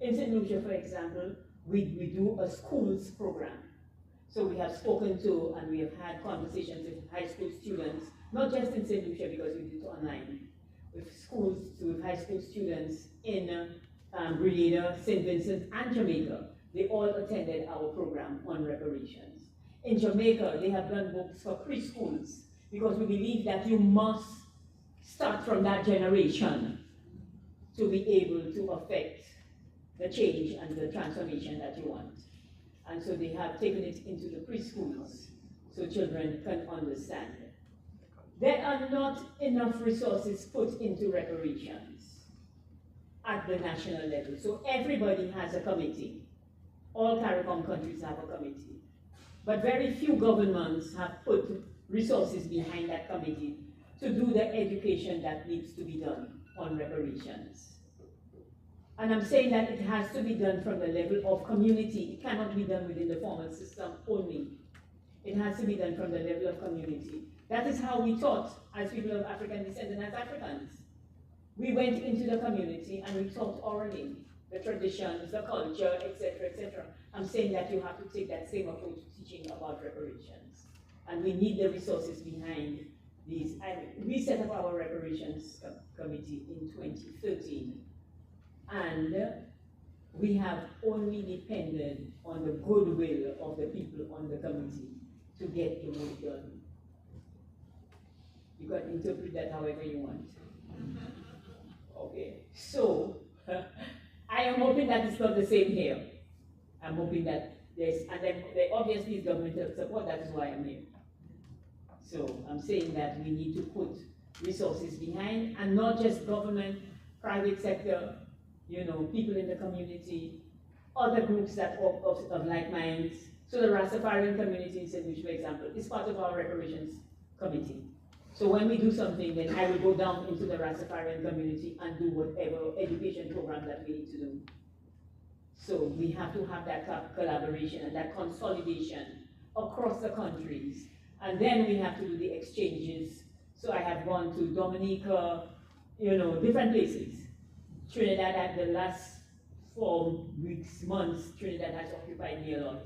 In St. Lucia, for example, we do a schools program. So we have spoken to and we have had conversations with high school students, not just in St. Lucia because we did it online, with high school students in Grenada, St. Vincent, and Jamaica. They all attended our program on reparations. In Jamaica, they have done books for preschools because we believe that you must start from that generation to be able to affect the change and the transformation that you want. And so they have taken it into the preschools so children can understand. There are not enough resources put into reparations at the national level. So everybody has a committee. All CARICOM countries have a committee. But very few governments have put resources behind that committee to do the education that needs to be done on reparations. And I'm saying that it has to be done from the level of community. It cannot be done within the formal system only. It has to be done from the level of community. That is how we taught as people of African descent and as Africans. We went into the community and we taught orally the traditions, the culture, etc., etc. I'm saying that you have to take that same approach to teaching about reparations. And we need the resources behind these. We set up our reparations committee in 2013. And we have only depended on the goodwill of the people on the committee to get the work done. You can interpret that however you want. Okay, so I am hoping that it's not the same here. I'm hoping that there's, and then there obviously is governmental support, that is why I'm here. So I'm saying that we need to put resources behind, and not just government, private sector, you know, people in the community, other groups that of like minds. So the Rastafarian community in St. Lucia, for example, is part of our reparations committee. So when we do something, then I will go down into the Rastafarian community and do whatever education program that we need to do. So we have to have that collaboration and that consolidation across the countries. And then we have to do the exchanges. So I have gone to Dominica, you know, different places. Trinidad, at the last 4 weeks, months, Trinidad has occupied me a lot.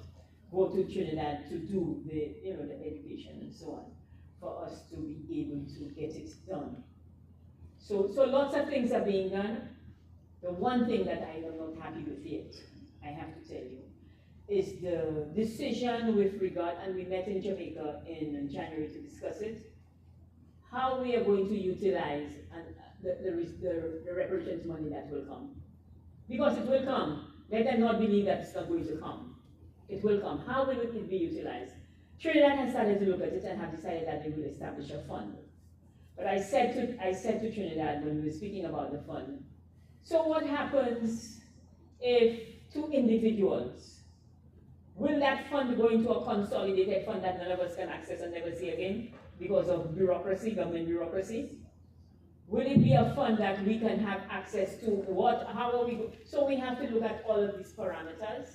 Go to Trinidad to do the, you know, the education and so on, for us to be able to get it done. So lots of things are being done. The one thing that I am not happy with yet, I have to tell you, is the decision with regard, and we met in Jamaica in January to discuss it, how we are going to utilize the reparations money that will come. Because it will come. Let them not believe that it's not going to come. It will come. How will it be utilized? Trinidad has started to look at it and have decided that they will establish a fund. But I said to Trinidad when we were speaking about the fund, so what happens if 2 individuals, will that fund go into a consolidated fund that none of us can access and never see again because of bureaucracy, government bureaucracy? Will it be a fund that we can have access to? What, how are we, so we have to look at all of these parameters.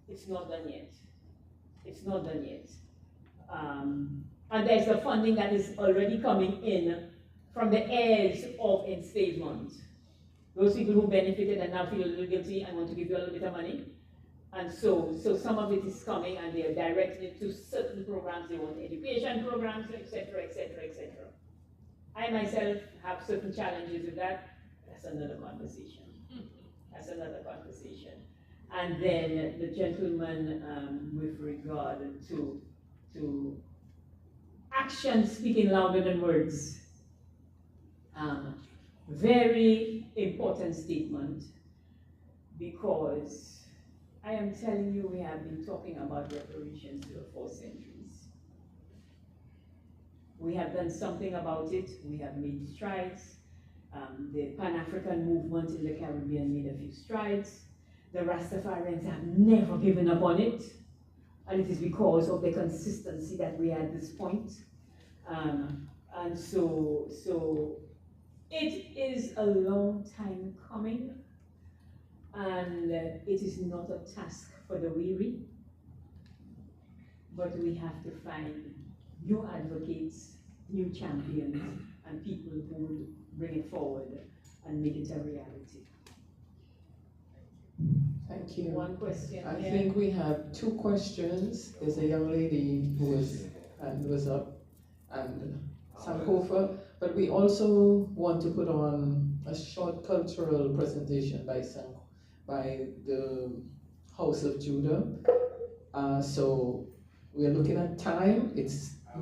It's not done yet. It's not done yet. And there's the funding that is already coming in from the heirs of enslavement. Those people who benefited and now feel a little guilty and want to give you a little bit of money. And so some of it is coming and they are directed to certain programs. They want education programs, etc., etc., etc. I myself have certain challenges with that. That's another conversation. That's another conversation. And then the gentleman with regard to action speaking louder than words. Very important statement, because I am telling you, we have been talking about reparations for 4 centuries. We have done something about it. We have made strides. The Pan-African movement in the Caribbean made a few strides. The Rastafarians have never given up on it, and it is because of the consistency that we are at this point. And so it is a long time coming, and it is not a task for the weary, but we have to find new advocates, new champions, and people who will bring it forward and make it a reality. Thank you. One question. I think we have 2 questions. There's a young lady who was up, and Sankofa, but we also want to put on a short cultural presentation by the House of Judah. So we're looking at time. It's that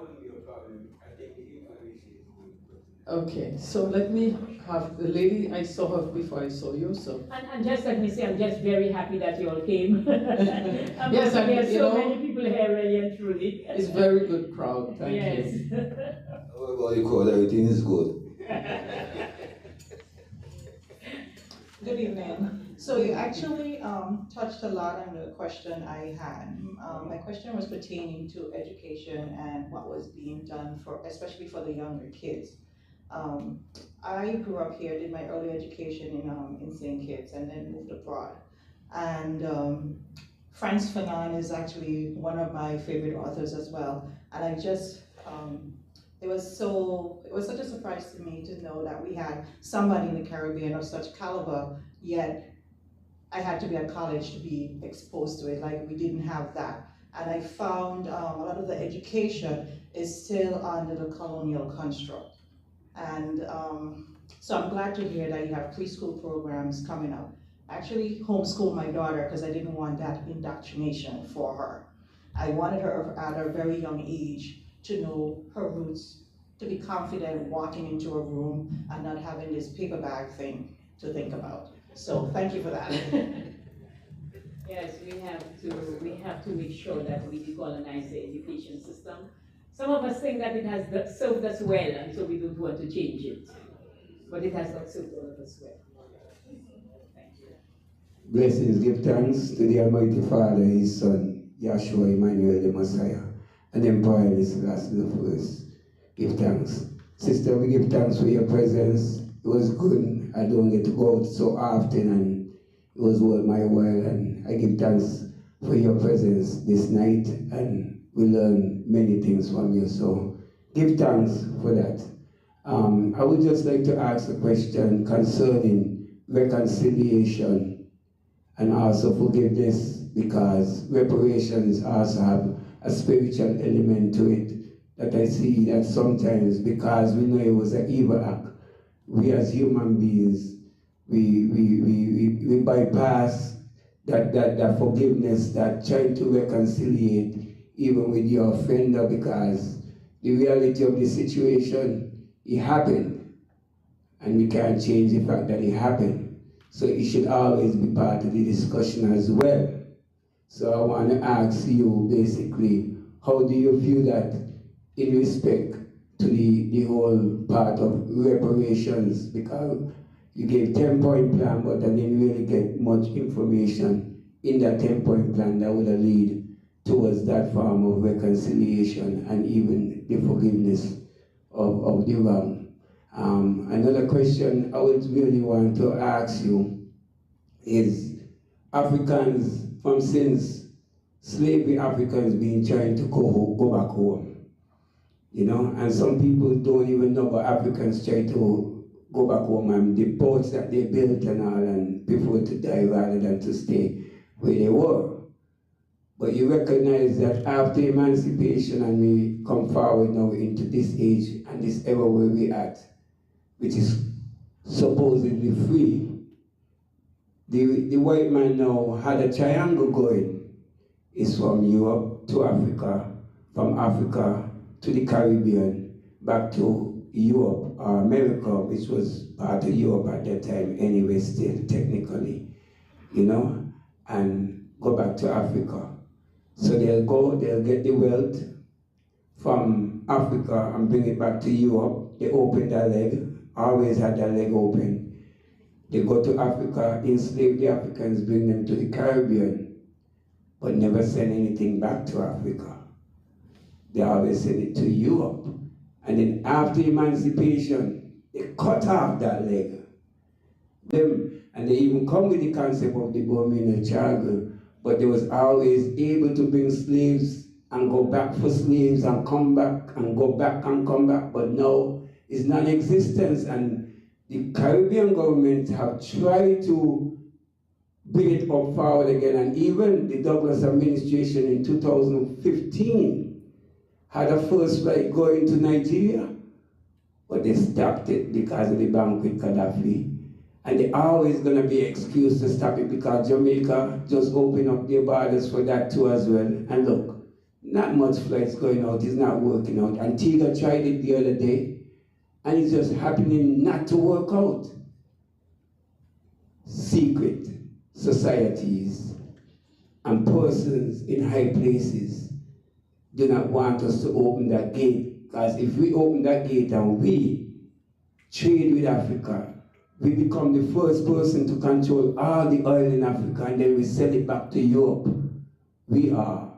wouldn't be a problem. I think the information is good. okay. So let me have the lady. I saw her before I saw you. So and just let me say, I'm just very happy that you all came. Yes, and there's so many people here, really and truly. It's a very good crowd. Thank you. How about the crowd? Everything is good. Good evening. So you actually touched a lot on the question I had. My question was pertaining to education and what was being done especially for the younger kids. I grew up here, did my early education in St. Kitts, and then moved abroad. And Frantz Fanon is actually one of my favorite authors as well. And I just, it was such a surprise to me to know that we had somebody in the Caribbean of such caliber, yet I had to be at college to be exposed to it. Like, we didn't have that. And I found a lot of the education is still under the colonial construct. And so I'm glad to hear that you have preschool programs coming up. I actually homeschooled my daughter because I didn't want that indoctrination for her. I wanted her at a very young age to know her roots, to be confident walking into a room and not having this paper bag thing to think about. So thank you for that. Yes, we have to make sure that we decolonize the education system. Some of us think that it has served us well, and so we don't want to change it. But it has not served all of us well. Thank you. Blessings, give thanks to the Almighty Father, His Son, Yahshua Emmanuel the Messiah, and Empire this last the first. Give thanks. Sister, we give thanks for your presence. It was good. I don't get to go out so often, and it was worth my while, and I give thanks for your presence this night, and we learn many things from you, so give thanks for that. I would just like to ask a question concerning reconciliation and also forgiveness, because reparations also have a spiritual element to it, that I see that sometimes, because we know it was an evil act, we as human beings, we bypass that forgiveness, that trying to reconciliate even with your offender, because the reality of the situation, it happened, and we can't change the fact that it happened. So it should always be part of the discussion as well. So I want to ask you basically, how do you feel that in respect to the whole part of reparations? Because you gave 10-point plan, but I didn't really get much information in that 10-point plan that would have lead towards that form of reconciliation and even the forgiveness of the wrong. Another question I would really want to ask you is, Africans, from since slavery, Africans been trying to go back home, you know, and some people don't even know, but Africans try to go back home, and the boats that they built and all, and prefer to die rather than to stay where they were. But you recognize that after emancipation, and we come forward now into this age and this era where we're at, which is supposedly free, the white man now had a triangle going. It's from Europe to Africa, from Africa to the Caribbean, back to Europe, or America, which was part of Europe at that time anyway, still technically, you know, and go back to Africa. So they'll go, they'll get the wealth from Africa and bring it back to Europe. They open their leg, always had their leg open. They go to Africa, enslave the Africans, bring them to the Caribbean, but never send anything back to Africa. They always send it to Europe. And then after emancipation, they cut off that leg. And they even come with the concept of the Bermuda Triangle, but they was always able to bring slaves and go back for slaves and come back and go back and come back, but now it's non-existence. And the Caribbean government have tried to bring it up forward again, and even the Douglas administration in 2015 had a first flight going to Nigeria, but they stopped it because of the bank with Gaddafi. And they're always going to be an excuse to stop it because Jamaica just opened up their borders for that too as well. And look, not much flights going out, it's not working out. Antigua tried it the other day, and it's just happening not to work out. Secret societies and persons in high places do not want us to open that gate, because if we open that gate and we trade with Africa, we become the first person to control all the oil in Africa, and then we sell it back to Europe. We are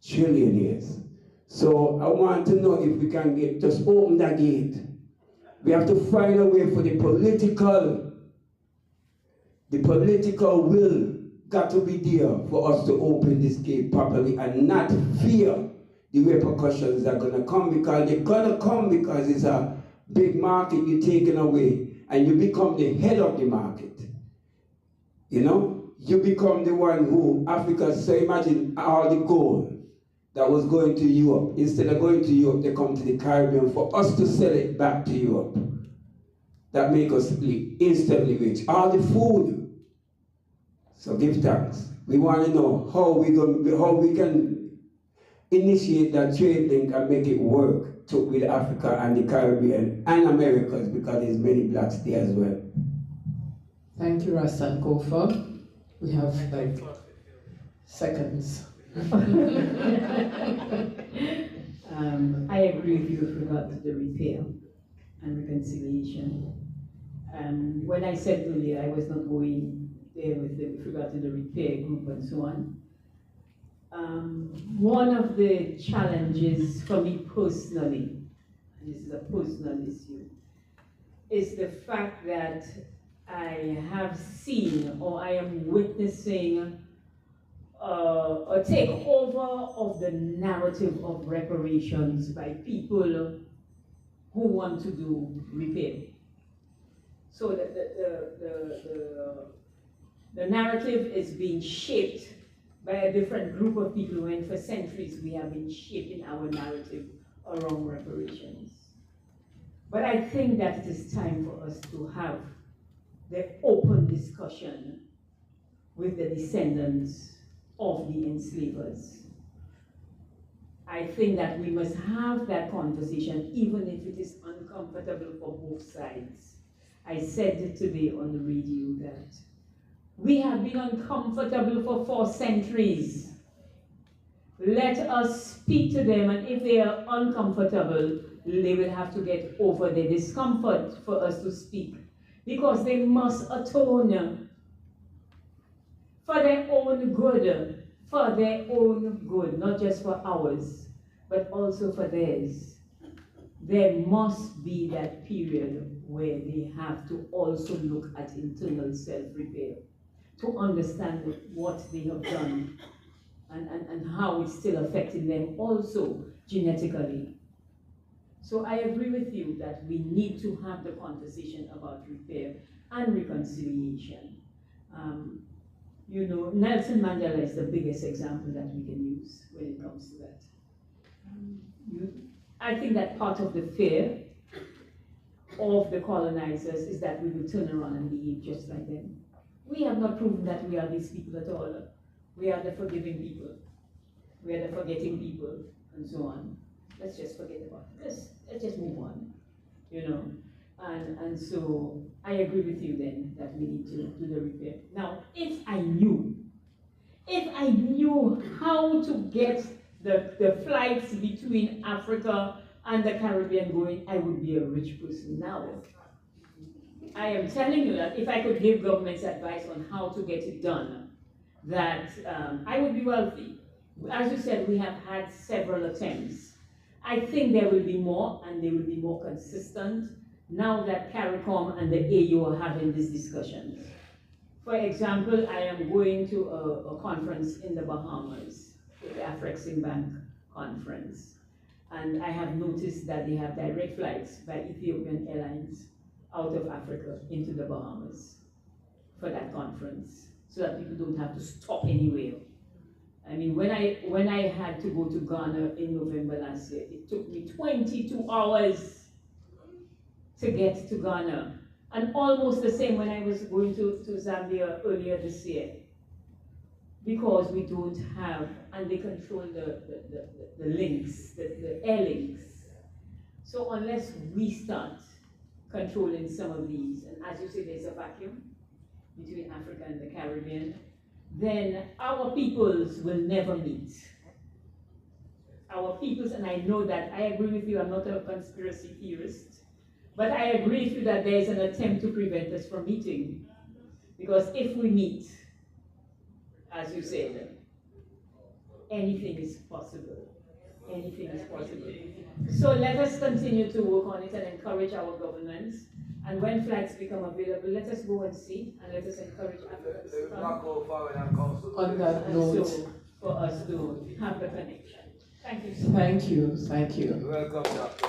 trillionaires. So I want to know if we can just open that gate. We have to find a way for the political will got to be there for us to open this gate properly and not fear the repercussions that are going to come, because they're going to come because it's a big market you're taking away. And you become the head of the market. You know? You become the one who Africa, so imagine all the gold that was going to Europe. Instead of going to Europe, they come to the Caribbean for us to sell it back to Europe. That makes us instantly rich. All the food. So give thanks. We want to know how we can initiate that trade link and make it work with Africa and the Caribbean and Americas, because there's many blacks there as well. Thank you, Rastan Kofa. We have like seconds. I agree with you with regard to the repair and reconciliation. When I said earlier I was not going there with regard to the repair group and so on, one of the challenges for me personally, and this is a personal issue, is the fact that I have seen or I am witnessing a takeover of the narrative of reparations by people who want to do repair. So the narrative is being shaped by a different group of people, and for centuries we have been shaping our narrative around reparations. But I think that it is time for us to have the open discussion with the descendants of the enslavers. I think that we must have that conversation, even if it is uncomfortable for both sides. I said it today on the radio that we have been uncomfortable for 4 centuries. Let us speak to them, and if they are uncomfortable, they will have to get over the discomfort for us to speak, because they must atone for their own good, not just for ours, but also for theirs. There must be that period where they have to also look at internal self-repair, to understand what they have done and how it's still affecting them also genetically. So I agree with you that we need to have the conversation about repair and reconciliation. You know, Nelson Mandela is the biggest example that we can use when it comes to that. I think that part of the fear of the colonizers is that we will turn around and behave just like them. We have not proven that we are these people at all. We are the forgiving people. We are the forgetting people, and so on. Let's just forget about it. Let's just move on, you know. And so I agree with you then that we need to do the repair. Now, if I knew how to get the flights between Africa and the Caribbean going, I would be a rich person now. I am telling you that if I could give governments advice on how to get it done, that I would be wealthy. As you said, we have had several attempts. I think there will be more, and they will be more consistent now that CARICOM and the AU are having these discussions. For example, I am going to a conference in the Bahamas, the Afreximbank conference. And I have noticed that they have direct flights by Ethiopian Airlines out of Africa into the Bahamas for that conference, so that people don't have to stop anywhere. I mean, when I had to go to Ghana in November last year, it took me 22 hours to get to Ghana. And almost the same when I was going to Zambia earlier this year. Because we don't have, and they control the links, the air links. So unless we start controlling some of these, and as you say, there's a vacuum between Africa and the Caribbean, then our peoples will never meet. Our peoples, and I know that, I agree with you, I'm not a conspiracy theorist, but I agree with you that there is an attempt to prevent us from meeting. Because if we meet, as you said, anything is possible. Anything is possible. So let us continue to work on it and encourage our governments. And when flights become available, let us go and see, and let us encourage Africans to come on that note, so for us to have the connection. Thank you so much. Thank you, thank you. You're welcome, Doctor.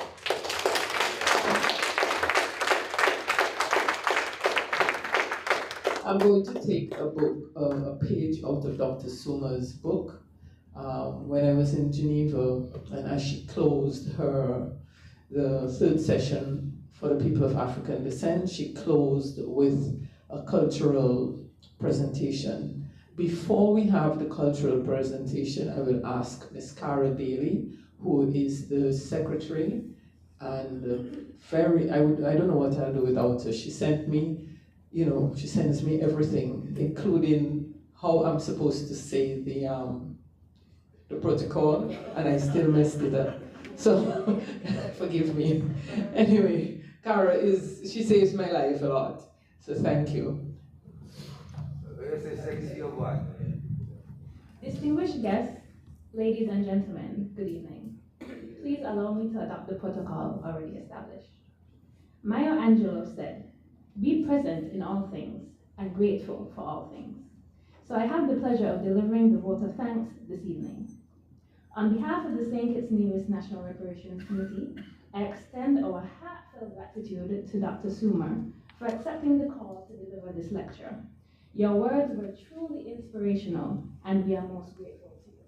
I'm going to take a page out of Dr. Suma's book. When I was in Geneva, and as she closed the third session for the people of African descent, she closed with a cultural presentation. Before we have the cultural presentation, I will ask Ms. Cara Bailey, who is the secretary, and I don't know what I'll do without her. She sent me, she sends me everything, including how I'm supposed to say the protocol, and I still messed it up. So, forgive me. Anyway, Cara she saves my life a lot. So thank you. Distinguished guests, ladies and gentlemen, good evening. Please allow me to adopt the protocol already established. Maya Angelou said, "Be present in all things and grateful for all things." So I have the pleasure of delivering the vote of thanks this evening. On behalf of the St. Kitts Nevis National Reparations Committee, I extend our heartfelt gratitude to Dr. Suma for accepting the call to deliver this lecture. Your words were truly inspirational, and we are most grateful to you.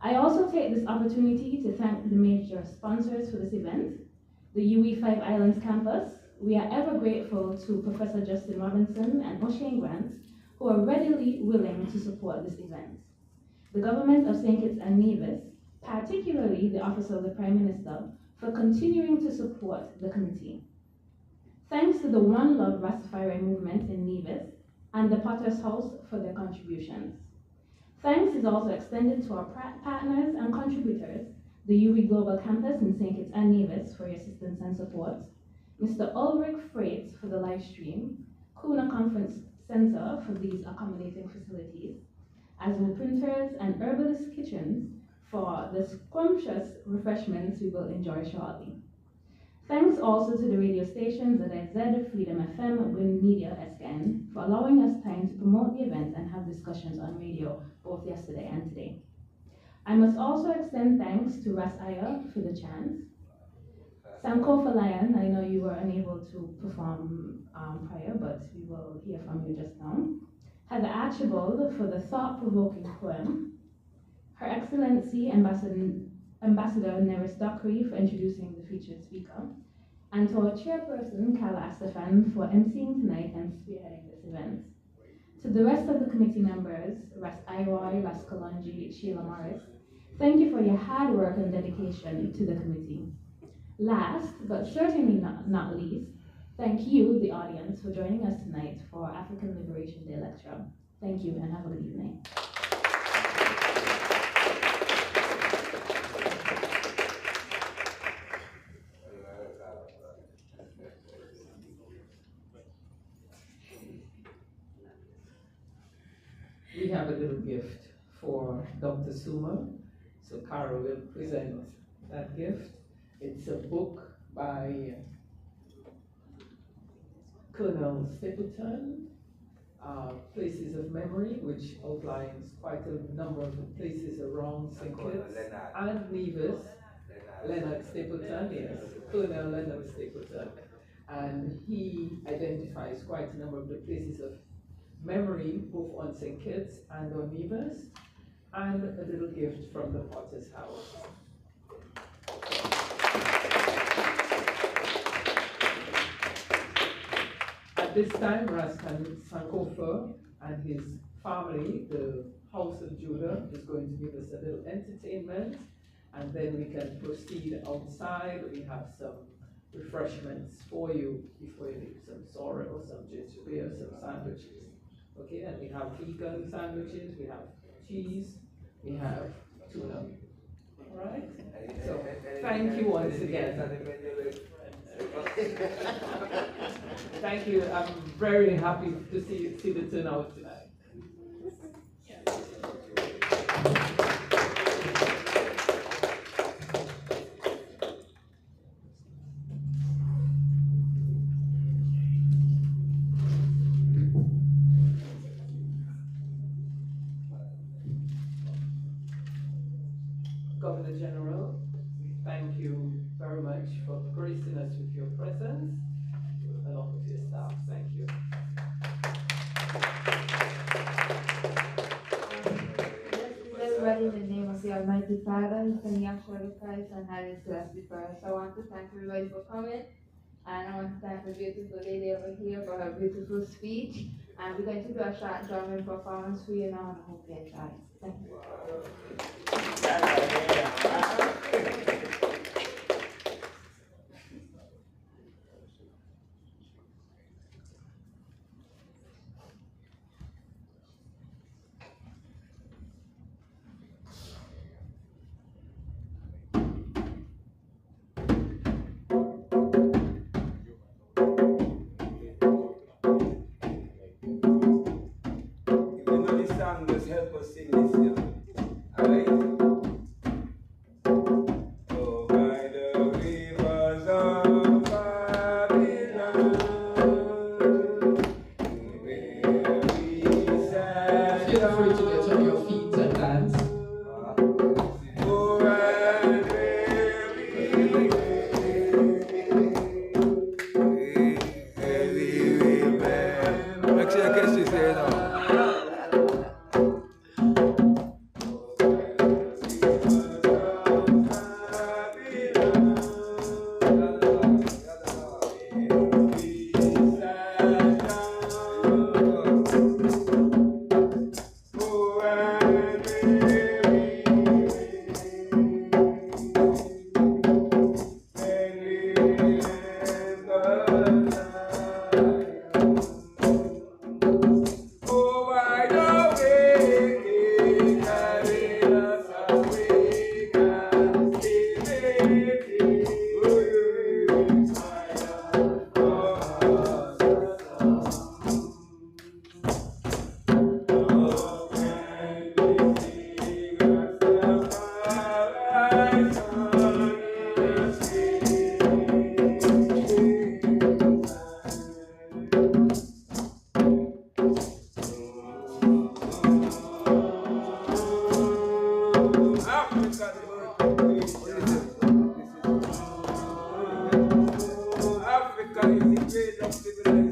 I also take this opportunity to thank the major sponsors for this event, the UE 5 Islands campus. We are ever grateful to Professor Justin Robinson and O'Shane Grant, who are readily willing to support this event. The government of St. Kitts and Nevis, particularly the Office of the Prime Minister, for continuing to support the committee. Thanks to the One Love Rastafari movement in Nevis and the Potter's House for their contributions. Thanks is also extended to our partners and contributors, the UE Global Campus in St. Kitts and Nevis for your assistance and support, Mr. Ulrich Freight for the live stream, Kuna Conference Center for these accommodating facilities, Azul Printers and Herbalist Kitchens for the scrumptious refreshments we will enjoy shortly. Thanks also to the radio stations ZZ, Freedom FM, Wind Media, SKN, for allowing us time to promote the event and have discussions on radio both yesterday and today. I must also extend thanks to Ras Aya for the chants, Samko for Lion, I know you were unable to perform prior, but we will hear from you just now. Heather Archibald for the thought-provoking poem, Her Excellency Ambassador Neris Dockery for introducing the featured speaker, and to our chairperson, Carla Astafan, for emceeing tonight and spearheading this event. To the rest of the committee members, Ras Iroy, Ras Kalonji, Sheila Morris, thank you for your hard work and dedication to the committee. Last, but certainly not least, thank you, the audience, for joining us tonight for African Liberation Day lecture. Thank you and have a good evening. have a little gift for Dr. Suma. So Carol will present that gift. It's a book by Colonel Stapleton, Places of Memory, which outlines quite a number of the places around St. Kitts and Nevis. Leonard Stapleton, yes, Colonel Leonard Stapleton. And he identifies quite a number of the places of memory, both on St. Kitts and on Nevis, and a little gift from the Potter's House. At this time, Raskan Sankofa and his family, the House of Judah, is going to give us a little entertainment, and then we can proceed outside. We have some refreshments for you before you leave, some sorrel or some gingerbread or some sandwiches. Okay, and we have vegan sandwiches, we have cheese, we have tuna. All right? So, thank you once again. Thank you. I'm very happy to see the turnout tonight. Governor General, thank you very much for gracing us with your presence, along with your staff. Thank you. Everybody, in the name of the Almighty Father, Son, Yahshua Christ, and Haile Selassie first. I want to thank everybody for coming, and I want to thank the beautiful lady over here for her beautiful speech. And we're going to do a short drumming performance for you now, and I hope you enjoy it. Thank you. Just help us sing this here. Alright? Oh, by the rivers of Babylon, where we sat. Feel free to get on your feet and dance. Oh, and where we will. Make sure you catch this here now. Africa is the great of civilization.